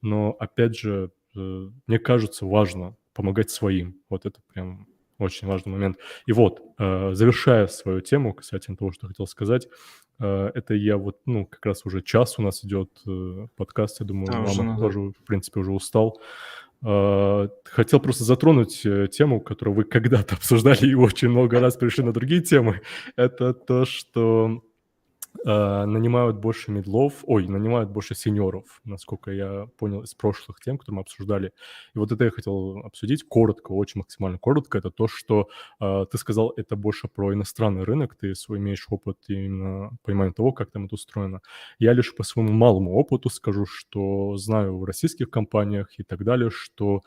Но, опять же, мне кажется, важно помогать своим. Вот это прям очень важный момент. И вот, завершая свою тему касательно того, что хотел сказать, это я вот, ну, как раз уже час у нас идет подкаст, я думаю, Да, уже мама надо. тоже, в принципе, уже устал. Хотел просто затронуть тему, которую вы когда-то обсуждали и очень много раз пришли на другие темы. Это то, что нанимают нанимают больше сеньоров, насколько я понял из прошлых тем, которые мы обсуждали. И вот это я хотел обсудить коротко, очень максимально коротко. Это то, что ты сказал, это больше про иностранный рынок, ты свой имеешь опыт именно понимания того, как там это устроено. Я лишь по своему малому опыту скажу, что знаю в российских компаниях и так далее, что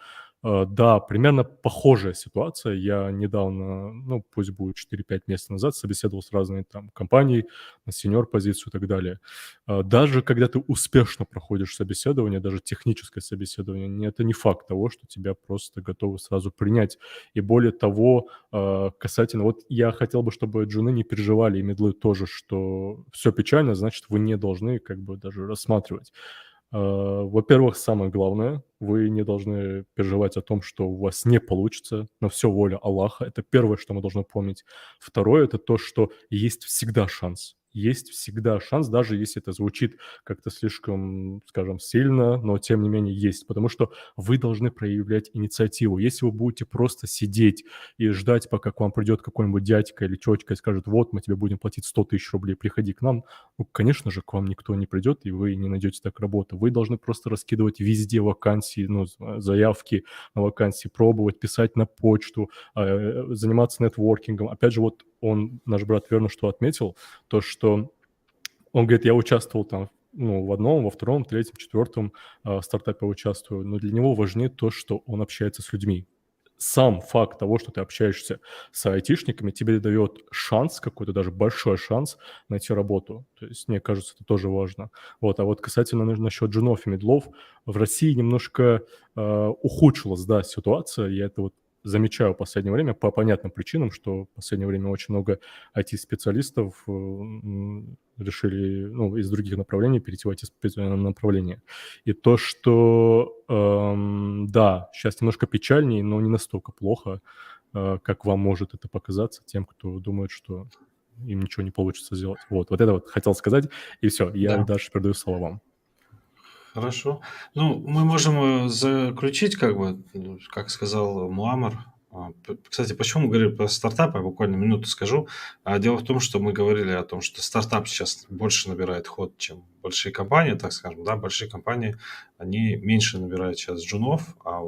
да, примерно похожая ситуация. Я недавно, ну, пусть будет 4-5 месяцев назад, собеседовал с разными там компанией на сеньор-позицию и так далее. Даже когда ты успешно проходишь собеседование, даже техническое собеседование, это не факт того, что тебя просто готовы сразу принять. И более того, касательно... Вот я хотел бы, чтобы джуны не переживали, и медлы тоже, что все печально, значит, вы не должны как бы даже рассматривать. Во-первых, самое главное, вы не должны переживать о том, что у вас не получится, но все воля Аллаха. Это первое, что мы должны помнить. Второе — это то, что есть всегда шанс. Есть всегда шанс, даже если это звучит как-то слишком, скажем, сильно, но тем не менее есть. Потому что вы должны проявлять инициативу. Если вы будете просто сидеть и ждать, пока к вам придет какой-нибудь дядька или тетка и скажет: вот, мы тебе будем платить 100 000 рублей, приходи к нам, ну, конечно же, к вам никто не придет, и вы не найдете так работу. Вы должны просто раскидывать везде вакансии, ну, заявки на вакансии, пробовать, писать на почту, заниматься нетворкингом. Опять же, вот наш брат верно что отметил, то, что он говорит: я участвовал там, ну, в одном, во втором, третьем, четвертом стартапе участвую, но для него важнее то, что он общается с людьми. Сам факт того, что ты общаешься с айтишниками, тебе дает шанс какой-то, даже большой шанс найти работу. То есть, мне кажется, это тоже важно. Вот. А вот касательно насчет джунов и медлов, в России немножко ухудшилась, да, ситуация. Я это вот замечаю в последнее время по понятным причинам, что в последнее время очень много IT-специалистов решили, ну, из других направлений перейти в IT-направление. И то, что, да, сейчас немножко печальнее, но не настолько плохо, как вам может это показаться тем, кто думает, что им ничего не получится сделать. Вот это вот хотел сказать, и все. Я Да. дальше передаю слово вам. Хорошо. Ну, мы можем заключить, как бы, как сказал Муамар. Кстати, почему мы говорили про стартапы, я буквально минуту скажу. Дело в том, что мы говорили о том, что стартап сейчас больше набирает ход, чем большие компании, так скажем, да, большие компании, они меньше набирают сейчас джунов, а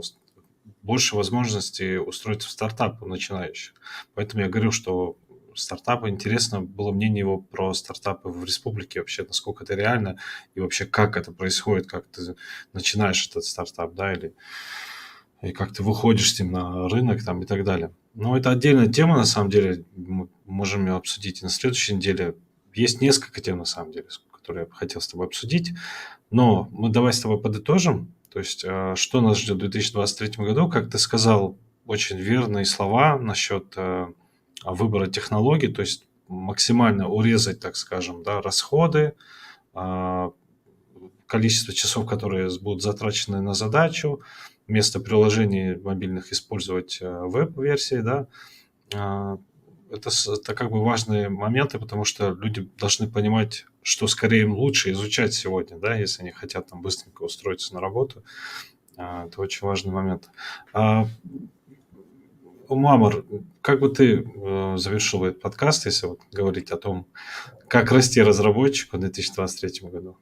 больше возможностей устроиться в стартап у начинающих. Поэтому я говорю, что стартапы, интересно было мнение его про стартапы в республике вообще, насколько это реально и вообще как это происходит, как ты начинаешь этот стартап, да, и как ты выходишь с ним на рынок там и так далее. Но это отдельная тема, на самом деле, мы можем ее обсудить и на следующей неделе. Есть несколько тем, на самом деле, которые я бы хотел с тобой обсудить, но мы давай с тобой подытожим, то есть что нас ждет в 2023 году, как ты сказал, очень верные слова насчет выбора технологий, то есть максимально урезать, так скажем, да, расходы, количество часов, которые будут затрачены на задачу, вместо приложений мобильных использовать веб-версии, да. Это как бы важные моменты, потому что люди должны понимать, что скорее им лучше изучать сегодня, да, если они хотят там быстренько устроиться на работу. Это очень важный момент. Муамар, как бы ты завершил этот подкаст, если вот говорить о том, как расти разработчику в 2023 году?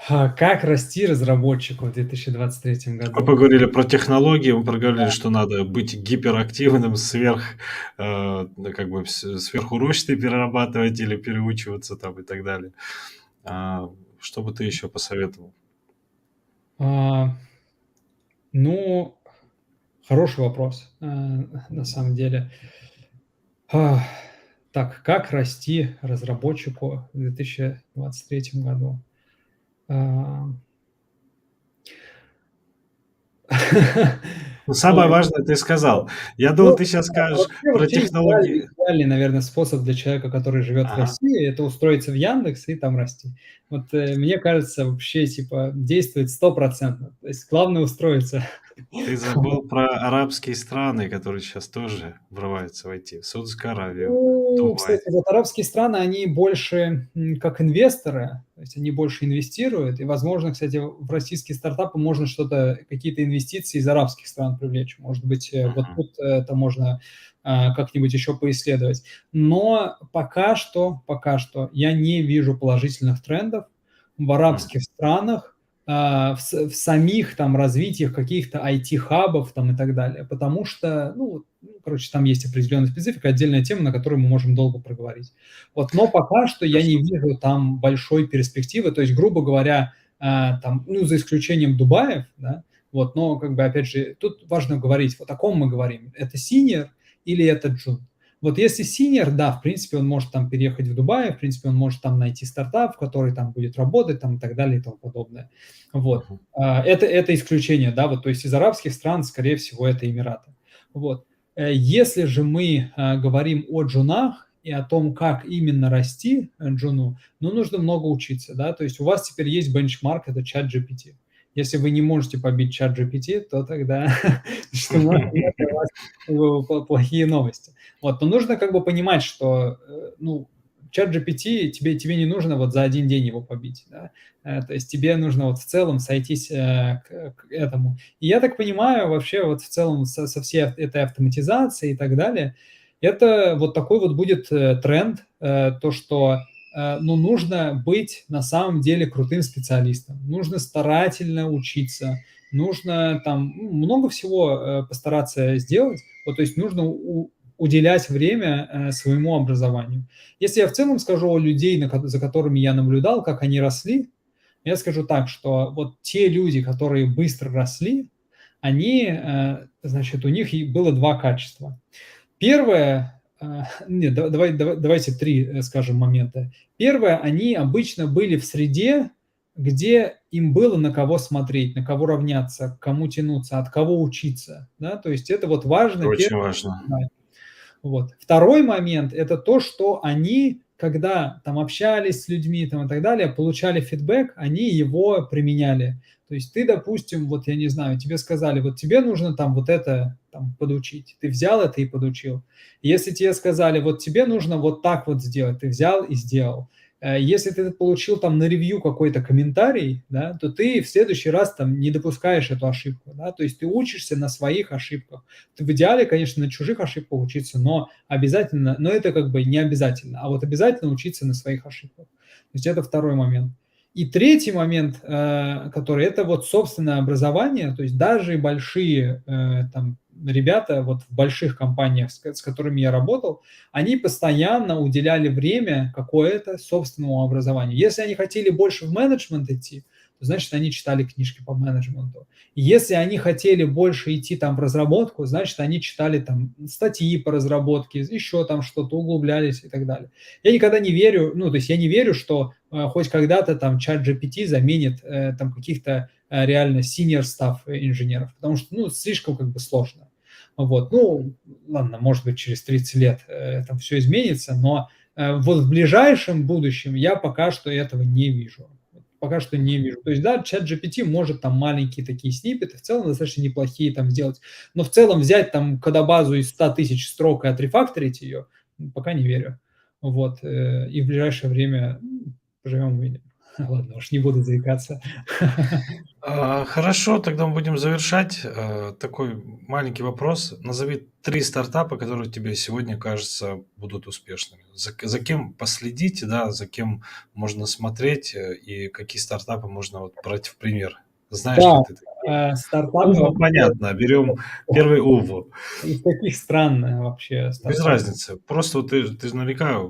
Как расти разработчику в 2023 Мы году? поговорили про технологии, мы проговорили, что надо быть гиперактивным, как бы сверхурочные перерабатывать или переучиваться там и так далее. Что бы ты еще посоветовал? Ну, хороший вопрос, на самом деле. Так, как расти разработчику в 2023 году? Ну, самое Ой, важное ты сказал. Я думал, ну, ты сейчас скажешь про вообще технологии. идеальный, наверное, способ для человека, который живет в Ага. России — это устроиться в Яндекс и там расти. Вот, мне кажется, вообще, типа, действует 100%. То есть главное устроиться. Ты забыл про арабские страны, которые сейчас тоже врываются в IT. Саудовскую Аравию, Ну, Дубай. кстати, вот арабские страны, они больше, как инвесторы, то есть они больше инвестируют, и, возможно, кстати, в российские стартапы можно что-то, какие-то инвестиции из арабских стран привлечь. Может быть, вот тут это можно как-нибудь еще поисследовать. Но пока что я не вижу положительных трендов в арабских странах, в самих там развитиях каких-то IT-хабов там и так далее, потому что, короче, там есть определенная специфика, отдельная тема, на которую мы можем долго проговорить. Вот, но пока что я не вижу там большой перспективы, то есть, грубо говоря, там, за исключением Дубаев, да, вот, но, как бы, опять же, тут важно говорить, вот о ком мы говорим, это senior или это джун. Вот если senior, да, в принципе, он может там переехать в Дубай, в принципе, он может там найти стартап, в который там будет работать, там и так далее и тому подобное. Вот. Это исключение, да, вот, то есть из арабских стран, скорее всего, это Эмираты. Вот. Если же мы говорим о джунах и о том, как именно расти джуну, ну, нужно много учиться, да, то есть у вас теперь есть бенчмарк, это ChatGPT. Если вы не можете побить ChatGPT, то тогда что у меня для вас плохие новости. Вот, но нужно как бы понимать, что, ну, ChatGPT тебе не нужно вот за один день его побить, да, то есть тебе нужно вот в целом сойтись к этому. И я так понимаю, вообще вот в целом со всей этой автоматизацией и так далее, это вот такой вот будет тренд, то, что ну, нужно быть на самом деле крутым специалистом, нужно старательно учиться, нужно там много всего постараться сделать, вот, то есть нужно уделять время своему образованию. Если я в целом скажу о людей, за которыми я наблюдал, как они росли, я скажу так, что вот те люди, которые быстро росли, они, значит, у них было два качества. Первое, нет, давайте три, скажем, момента. Первое, они обычно были в среде, где им было на кого смотреть, на кого равняться, к кому тянуться, от кого учиться. Да? То есть это вот важно. Это очень важно. Вот. Второй момент – это то, что они, когда там общались с людьми там, и так далее, получали фидбэк, они его применяли. То есть ты, допустим, вот я не знаю, тебе сказали, вот тебе нужно там вот это там подучить. Ты взял это и подучил. Если тебе сказали, вот тебе нужно вот так вот сделать, ты взял и сделал. Если ты получил там на ревью какой-то комментарий, да, то ты в следующий раз там не допускаешь эту ошибку, да, то есть ты учишься на своих ошибках. Ты в идеале, конечно, на чужих ошибках учиться, но обязательно, но это как бы не обязательно, а вот обязательно учиться на своих ошибках. То есть это второй момент. И третий момент, который это вот собственное образование, то есть даже большие там ребята вот в больших компаниях, с которыми я работал, они постоянно уделяли время какое-то собственному образованию. Если они хотели больше в менеджмент идти, то значит, они читали книжки по менеджменту. Если они хотели больше идти там в разработку, значит, они читали там статьи по разработке, еще там что-то, углублялись и так далее. Я никогда не верю, ну, то есть я не верю, что хоть когда-то там ChatGPT заменит там каких-то реально senior staff инженеров, потому что, ну, слишком как бы сложно. Вот, ну, ладно, может быть, через 30 лет там все изменится, но вот в ближайшем будущем я пока что этого не вижу. Пока что не вижу. То есть, да, ChatGPT может там маленькие такие сниппеты, в целом достаточно неплохие там сделать, но в целом взять там кодобазу из 100 тысяч строк и отрефакторить ее, пока не верю. Вот, и в ближайшее время поживем увидим. Ладно, уж не буду заикаться. Хорошо, тогда мы будем завершать. Такой маленький вопрос. Назови 3 стартапа, которые тебе сегодня кажется будут успешными. За кем последить, да, за кем можно смотреть, и какие стартапы можно вот брать в пример. Знаешь Да, ли ты такие? стартапы Уву, вообще понятно, берем первый Уву. из каких стран вообще Без стартапы? разницы. Просто вот ты же наверняка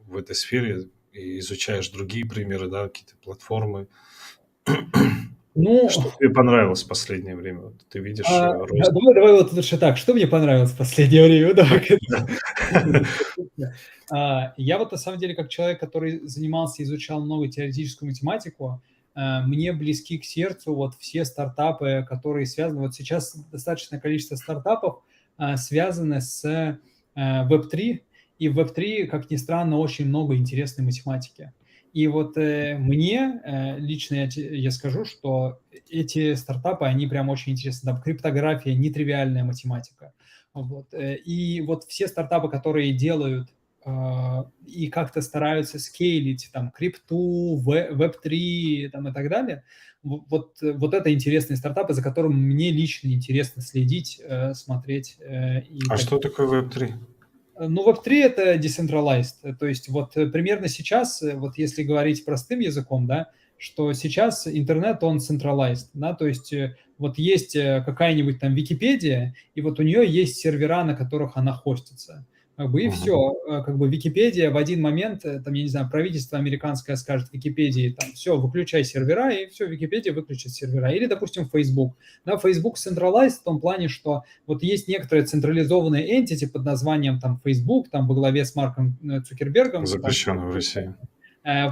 в этой сфере и изучаешь другие примеры, да, какие-то платформы. Ну, Что тебе понравилось в последнее время? Вот ты видишь рост. давай вот лучше так. Что мне понравилось в последнее время? Давай к этому. Я вот на самом деле как человек, который занимался, изучал много теоретическую математику, мне близки к сердцу вот все стартапы, которые связаны. Вот сейчас достаточное количество стартапов связаны с Web3, и в Web3, как ни странно, очень много интересной математики. И вот мне лично я скажу, что эти стартапы, они прям очень интересны. Там криптография, нетривиальная математика. Вот. И вот все стартапы, которые делают и как-то стараются скейлить там крипту, Web3 там, и так далее, вот это интересные стартапы, за которыми мне лично интересно следить, смотреть. А что такое Web3? Ну, Web3 – это decentralized, то есть вот примерно сейчас, вот если говорить простым языком, да, что сейчас интернет, он centralized, да, то есть вот есть какая-нибудь там Википедия, и вот у нее есть сервера, на которых она хостится. Как бы, и все, как бы Википедия в один момент, там, я не знаю, правительство американское скажет Википедии, там, все, выключай сервера, и все, Википедия выключит сервера. Или, допустим, Facebook. Да, Facebook centralized в том плане, что вот есть некоторые централизованные entity под названием там Facebook, там во главе с Марком Цукербергом. Запрещенный в России.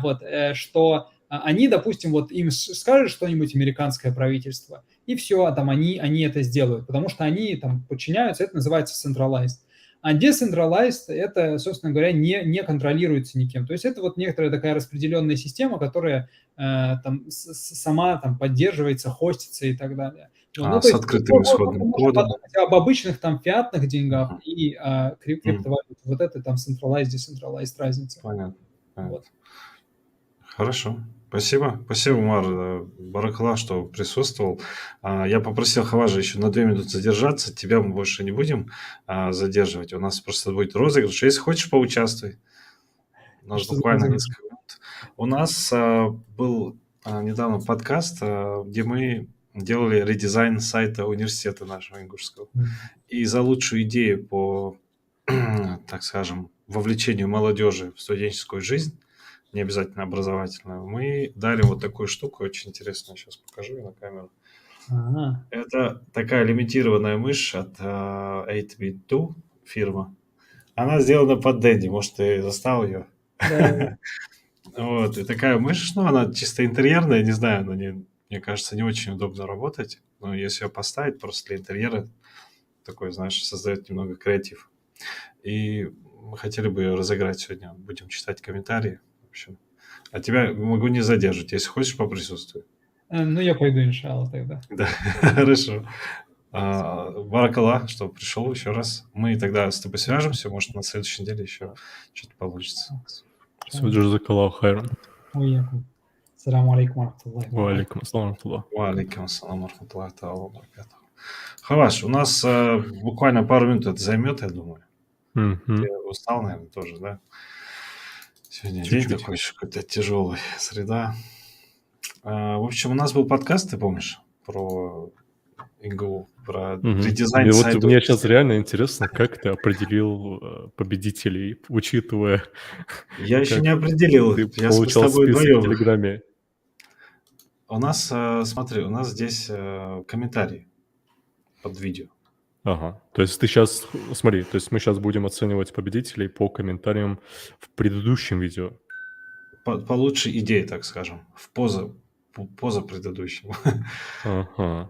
Вот, что они, допустим, вот им скажет что-нибудь американское правительство, и все, там они это сделают, потому что они там подчиняются, это называется centralized. А decentralized – это, собственно говоря, не контролируется никем. То есть это вот некоторая такая распределенная система, которая там сама там поддерживается, хостится и так далее. Вот, ну, то С есть открытым исходным можно кодом. подумать об обычных там фиатных деньгах Мгм. и криптовалюте. Вот это там centralized, decentralized разница. Понятно. Вот. Хорошо. Спасибо. Спасибо, Умар. Баракалла, что присутствовал. Я попросил Хаважа еще на 2 минуты задержаться. Тебя мы больше не будем задерживать. У нас просто будет розыгрыш. Если хочешь, поучаствуй. У нас Что за буквально розыгрыш? несколько минут. У нас был недавно подкаст, где мы делали редизайн сайта университета нашего ингушского. И за лучшую идею по, так скажем, вовлечению молодежи в студенческую жизнь, не обязательно образовательную, мы дали вот такую штуку, очень интересную, сейчас покажу ее на камеру. Ага. Это такая лимитированная мышь от 8bit2 фирма. Она сделана под Dendy, может, ты застал ее? Да. Вот, и такая мышь, ну, она чисто интерьерная, не знаю, на ней, мне кажется, не очень удобно работать, но если ее поставить просто для интерьера, такой, знаешь, создает немного креатив. И мы хотели бы ее разыграть сегодня, будем читать комментарии, в общем. А тебя могу не задерживать, если хочешь, поприсутствуй. Ну, я пойду, иншалла, тогда. Да, хорошо. Баракалла, что пришел еще раз. Мы тогда с тобой свяжемся, может, на следующей неделе еще что-то получится. Все, джазакаллаху хайран. Уякум. Ассаламу алейкум варахматуллахи Ва алейкум ассалам варахматуллах. Ва алейкум ассалам варахматуллахи та'аля баракатуху. Хаваш, у нас буквально пару минут это займет, я думаю. Ты устал, наверное, тоже, да? Сегодня день Чуть-чуть. такой какой-то тяжелый, среда. В общем, у нас был подкаст, ты помнишь, про ИГУ, про редизайн И вот сайта. мне сейчас реально интересно, как ты определил победителей, учитывая, Я еще как не определил. ты Я с получал тобой список в вдвоем. Телеграме. У нас, смотри, у нас здесь комментарии под видео. Ага. То есть ты сейчас, смотри, то есть мы сейчас будем оценивать победителей по комментариям в предыдущем видео. По лучшей идее, так скажем, в поза предыдущего. Ага.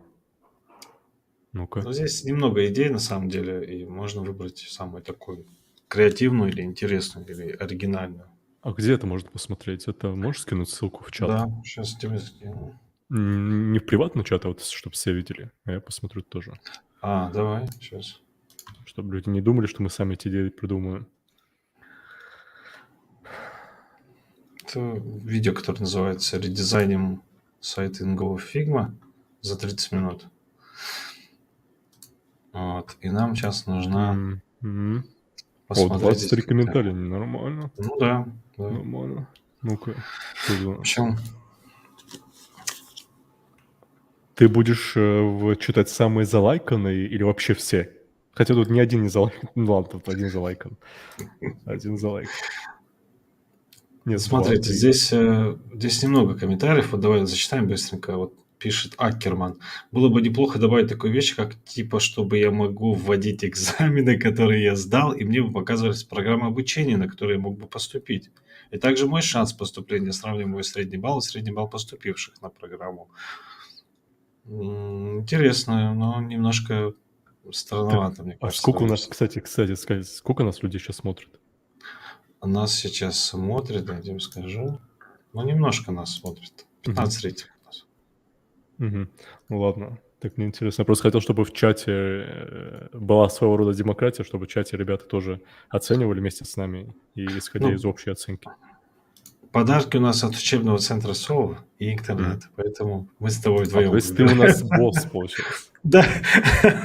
Ну-ка. Но здесь немного идей на самом деле, и можно выбрать самую такую креативную или интересную, или оригинальную. А где это можно посмотреть? Это можешь скинуть ссылку в чат? Да, сейчас тебе скину. Не в приватный чат, а вот чтобы все видели. А я посмотрю тоже. Давай, сейчас. Чтобы люди не думали, что мы сами эти идеи придумываем. Это видео, которое называется «Редизайнем сайта Ingo Figma за 30 минут». Вот. И нам сейчас нужно посмотреть... 23 комментария, нормально. Ну да. Нормально. Ну-ка. В общем... Ты будешь читать самые залайканные или вообще все? Хотя тут ни один не залайкан. Ну ладно, тут один залайкан. Один залайкан. Нет, смотрите, здесь немного комментариев. Вот давай зачитаем быстренько. Вот пишет Аккерман. Было бы неплохо добавить такую вещь, как типа, чтобы я могу вводить экзамены, которые я сдал, и мне бы показывались программы обучения, на которые я мог бы поступить. И также мой шанс поступления, сравнивая мой средний балл и средний балл поступивших на программу. Интересно, но немножко странновато, мне кажется. А сколько у нас, кстати, сколько нас людей сейчас смотрит? Нас сейчас смотрит, дайте скажу. Ну, немножко нас смотрит. 15 зрителей у нас. Ну ладно, так мне интересно. Я просто хотел, чтобы в чате была своего рода демократия, чтобы в чате ребята тоже оценивали вместе с нами, и исходя из общей оценки. Подарки у нас от учебного центра СОВ и интернет, поэтому мы с тобой вдвоем. То есть ты у нас босс, получается. Да,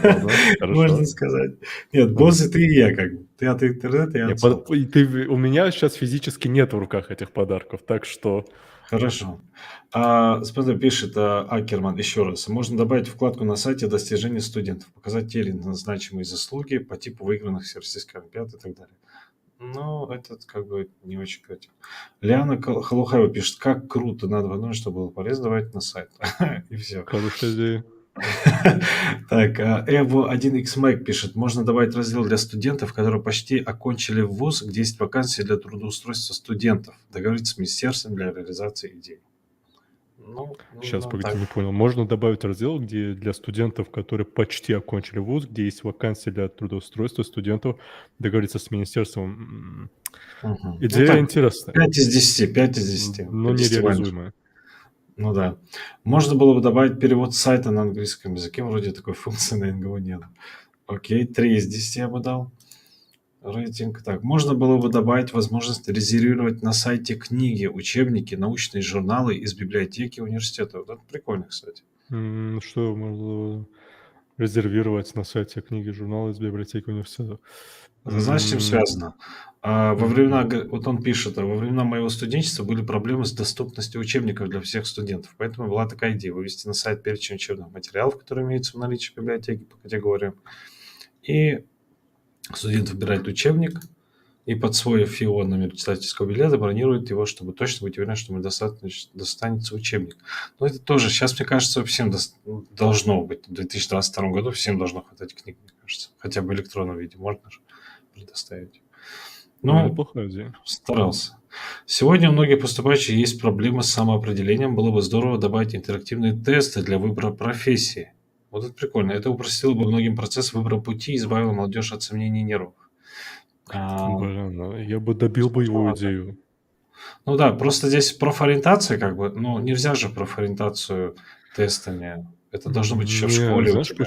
Ладно, можно сказать. Нет, босс ты и я как бы. Ты от интернета, я от СОВ. У меня сейчас физически нет в руках этих подарков, так что... Хорошо. Смотри, пишет Аккерман еще раз. Можно добавить вкладку на сайте достижения студентов, показать те или иные значимые заслуги по типу выигранных всероссийских олимпиад и так далее. Ну, это как бы не очень креативно. Лиана Халухаева пишет, как круто, надо одно, чтобы было полезно добавить на сайт. И все. Хорошая идея. Так, Evo1xMac пишет, можно добавить раздел для студентов, которые почти окончили вуз, где есть вакансии для трудоустройства студентов. Договориться с министерством для реализации идей. Сейчас, погоди, так. не понял. Можно добавить раздел, где для студентов, которые почти окончили вуз, где есть вакансии для трудоустройства студентов, договориться с министерством. Мгм. Идея так, интересная, 5 из 10, 5 из 10. но По 10 баллов. нереализуемая. Ну да. Можно было бы добавить перевод сайта на английском языке, вроде такой функции на НГУ нет. Окей, 3 из 10 я бы дал. Рейтинг. Так, можно было бы добавить возможность резервировать на сайте книги, учебники, научные журналы из библиотеки университета. Вот это прикольно, кстати. Что можно резервировать на сайте книги, журналы из библиотеки университета? Это знаешь, с чем связано? Во времена, вот он пишет, во времена моего студенчества были проблемы с доступностью учебников для всех студентов. Поэтому была такая идея вывести на сайт перечень учебных материалов, которые имеются в наличии в библиотеке по категориям. И студент выбирает учебник и под свой ФИО номер читательского билета бронирует его, чтобы точно быть уверен, что ему достанется учебник. Но это тоже, сейчас, мне кажется, всем должно быть. В 2022 году всем должно хватать книг, мне кажется. Хотя бы в электронном виде можно же предоставить. Но неплохая идея. старался. Сегодня у многих поступающих есть проблемы с самоопределением. Было бы здорово добавить интерактивные тесты для выбора профессии. Вот это прикольно. Это упростило бы многим процесс выбора пути и избавило молодежь от сомнений и нервов. Блин, я бы добил бы его идею. Ну да, просто здесь профориентация как бы, ну нельзя же профориентацию тестами. Это должно быть еще в школе у Знаешь, тебя.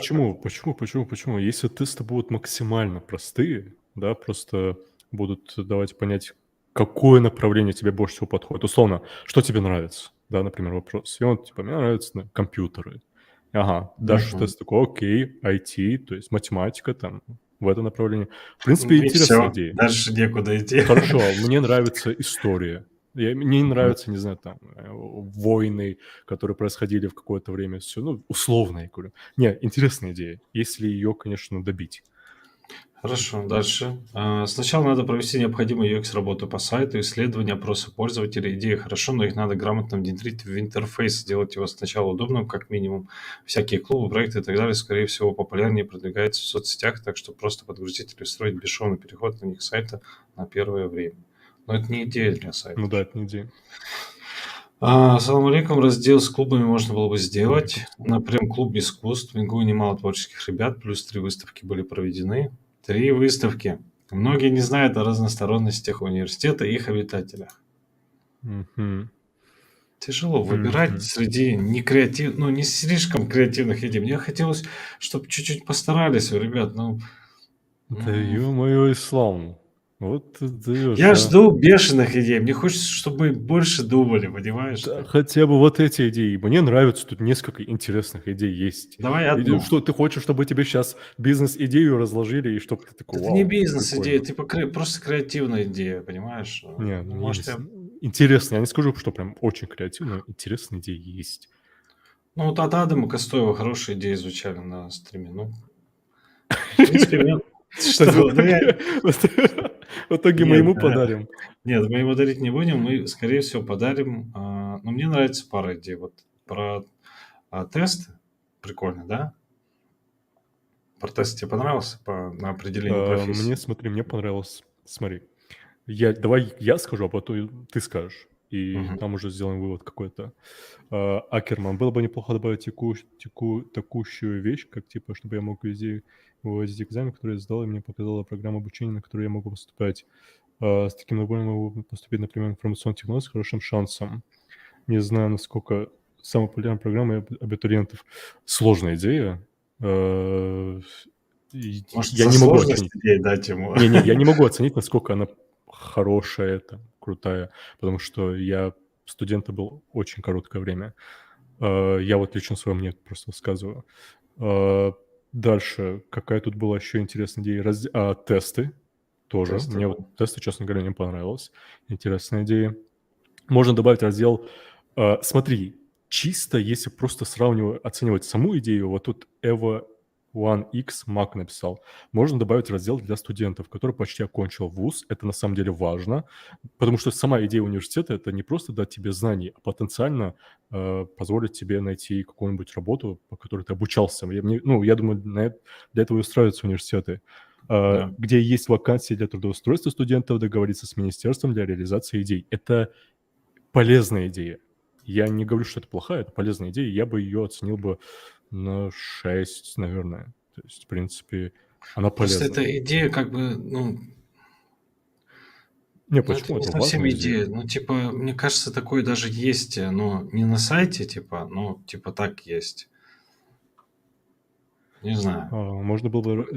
почему? Если тесты будут максимально простые, да, просто будут давать понять, какое направление тебе больше всего подходит. Условно, что тебе нравится? Да, например, вопрос. И он, типа, мне нравятся компьютеры. Ага, дальше тест такой, окей, IT, то есть математика там, в это направление. В принципе, И интересная все, идея. дальше некуда идти. Хорошо, мне нравится история. Мне не нравятся, не знаю, там, войны, которые происходили в какое-то время. Все, ну, условно, я говорю. Не, интересная идея, если ее, конечно, добить. Хорошо, дальше. Сначала надо провести необходимую UX-работу по сайту, исследование, опросы пользователей. Идеи хорошо, но их надо грамотно внедрить в интерфейс, сделать его сначала удобным, как минимум. Всякие клубы, проекты и так далее, скорее всего, популярнее продвигаются в соцсетях, так что просто подгрузить или устроить бесшовный переход на них сайта на первое время. Но это не идея для сайта. Ну да, это не идея. Ассаламу алейкум. Раздел с клубами можно было бы сделать. Например, клуб искусств. В МГУ немало творческих ребят, плюс 3 выставки были проведены. 3 выставки. Многие не знают о разносторонностях университета и их обитателях. Тяжело выбирать среди не слишком креативных идей. Мне хотелось, чтобы чуть-чуть постарались, ребят. Да ё-моё, Ислам. Вот ты даёшь, Я жду бешеных идей. Мне хочется, чтобы мы больше думали, понимаешь? Да, хотя бы вот эти идеи. Мне нравится, тут несколько интересных идей есть. Давай одну. Что ты хочешь, чтобы тебе сейчас бизнес-идею разложили, и чтобы ты такой, Это вау, не бизнес-идея, прикольно. это просто креативная идея, понимаешь? Не, Может, интересно. Я не скажу, что прям очень креативно, интересные идеи есть. Ну, вот от Адама Костоева хорошие идеи звучали на стриме. Ну, в принципе, мне... Что? В итоге мы ему подарим. Нет, мы ему дарить не будем, мы, скорее всего, подарим... Но мне нравится пара идей. Вот про тесты. Прикольно, да? Про тесты тебе понравился на определение профессии? Мне понравилось. Смотри, давай я скажу, а потом ты скажешь. И там уже сделаем вывод какой-то. Акерман, было бы неплохо добавить текущую вещь, как типа, чтобы я мог везде выводить экзамен, который я сдал, и мне показала программа обучения, на которую я могу поступать. С таким набором я могу поступить, например, в информационную технологию с хорошим шансом. Не знаю, насколько самая популярная программа абитуриентов. Сложная идея. Может, Я за не могу сложность оценить. идей дать ему? Не, я не могу оценить, насколько она хорошая, там, крутая, потому что я студента был очень короткое время. Я вот лично свое мнение просто высказываю. Дальше, какая тут была еще интересная идея? Тесты тоже. Тесты, Мне да. вот тесты, честно говоря, не понравилось. Интересная идея. Можно добавить раздел... Смотри, чисто если просто оценивать саму идею, вот тут Эва 1X Mac написал. Можно добавить раздел для студентов, который почти окончил вуз. Это на самом деле важно, потому что сама идея университета – это не просто дать тебе знания, а потенциально позволить тебе найти какую-нибудь работу, по которой ты обучался. Я думаю, для этого и устраиваются университеты. Да. Где есть вакансии для трудоустройства студентов, договориться с министерством для реализации идей. Это полезная идея. Я не говорю, что это плохая, это полезная идея. Я бы ее оценил бы на 6, наверное. То есть, в принципе, она Просто полезна. эта идея как бы, ну, Не, ну это почему? не Это совсем важная идея. идея. Ну, типа, мне кажется, такое даже есть, но не на сайте, типа, ну, типа так есть. Не знаю. Можно было бы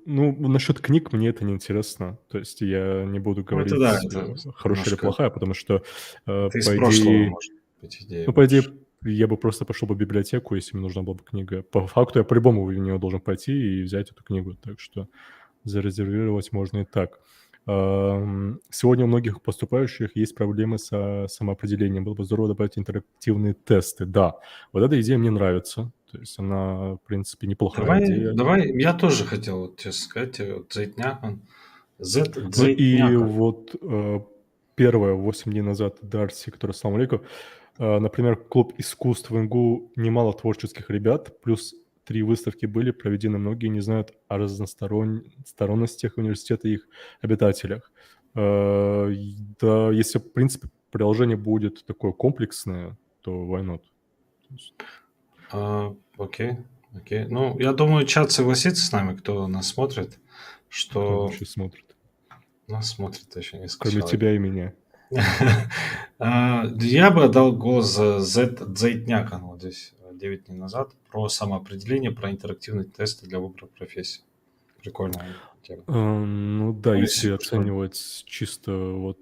Ну, насчет книг мне это не интересно. То есть я не буду Ну, это да, говорить, это хорошая или немножко... плохая, потому что, Это из по прошлого, идее, может быть, идея ну, по идее, больше. я бы просто пошел бы в библиотеку, если мне нужна была бы книга. По факту я по-любому в нее должен пойти и взять эту книгу, так что зарезервировать можно и так. Сегодня у многих поступающих есть проблемы со самоопределением. Было бы здорово добавить интерактивные тесты. Да, вот эта идея мне нравится. То есть она, в принципе, неплохая идея. Давай, я тоже хотел, вот, честно сказать, вот Зайтняк, Ну и Зайтняк. вот первое, 8 дней назад, Дарси, который «Ассаламу алейкум», например, клуб искусств в ИНГУ немало творческих ребят, плюс 3 выставки были проведены, многие не знают о разносторонностях университета и их обитателях. Да, если, в принципе, приложение будет такое комплексное, то why not? То есть Окей, окей. Ну, я думаю, чат согласится с нами, кто нас смотрит, кто что вообще смотрит? нас смотрит еще несколько Кроме человек. тебя и меня. Я бы отдал голос за Зайтняка, вот здесь 9 дней назад, про самоопределение, про интерактивные тесты для выбора профессии. Прикольная тема. Ну да, Ну, если что- оценивать чисто вот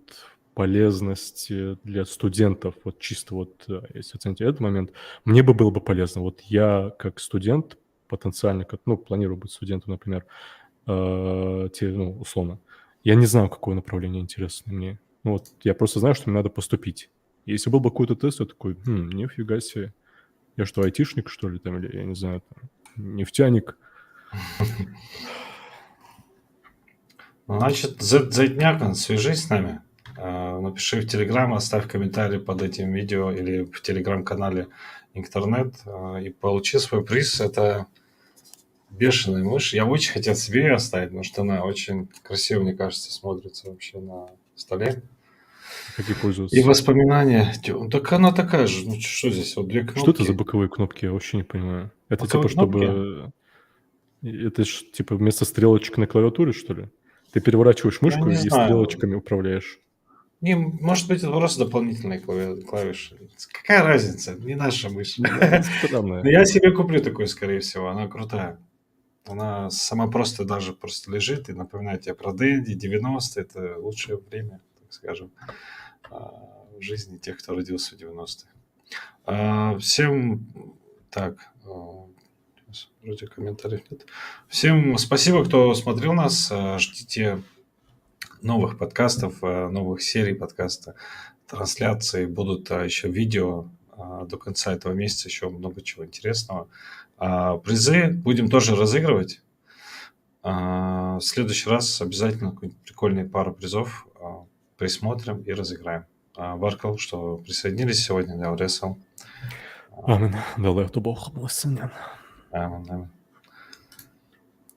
полезность для студентов, вот чисто вот, если оценить этот момент, мне бы было бы полезно. Вот я как студент, потенциально, ну, планирую быть студентом, например, ну, условно, я не знаю, какое направление интересно мне. Ну, вот я просто знаю, что мне надо поступить. Если был бы какой-то тест, я такой, нифига себе, я что, айтишник, что ли, там, или, я не знаю, там, нефтяник. Значит, Зайтняк, свяжись с нами. Напиши в Телеграм, оставь комментарий под этим видео или в Телеграм-канале Интернет и получи свой приз. Это бешеная мышь. Я очень хотел себе ее оставить, потому что она очень красиво, мне кажется, смотрится вообще на столе. Как ей И пользоваться? воспоминания. Так она такая же. Ну, что здесь? Вот две кнопки. Что это за боковые кнопки? Я вообще не понимаю. Это Боковые типа, кнопки? чтобы... Это ж типа вместо стрелочек на клавиатуре, что ли? Ты переворачиваешь Я мышку не и знаю. стрелочками управляешь. Не, может быть, это просто дополнительные клавиши. Какая разница? Не наша мышь. Ну, странно. Но я себе куплю такую, скорее всего. Она крутая. Она сама просто даже просто лежит и напоминает тебе про Дэнди, 90-е. Это лучшее время, так скажем, в жизни тех, кто родился в 90-е. Всем так, сейчас вроде комментариев нет. Всем спасибо, кто смотрел нас. Ждите новых подкастов, новых серий подкаста, трансляции. Будут еще видео до конца этого месяца, еще много чего интересного. Призы будем тоже разыгрывать. В следующий раз обязательно какую-нибудь прикольную пару призов присмотрим и разыграем. Баркал, что присоединились сегодня, да, Ресал. Амин. Да, Бог благословен. Амин.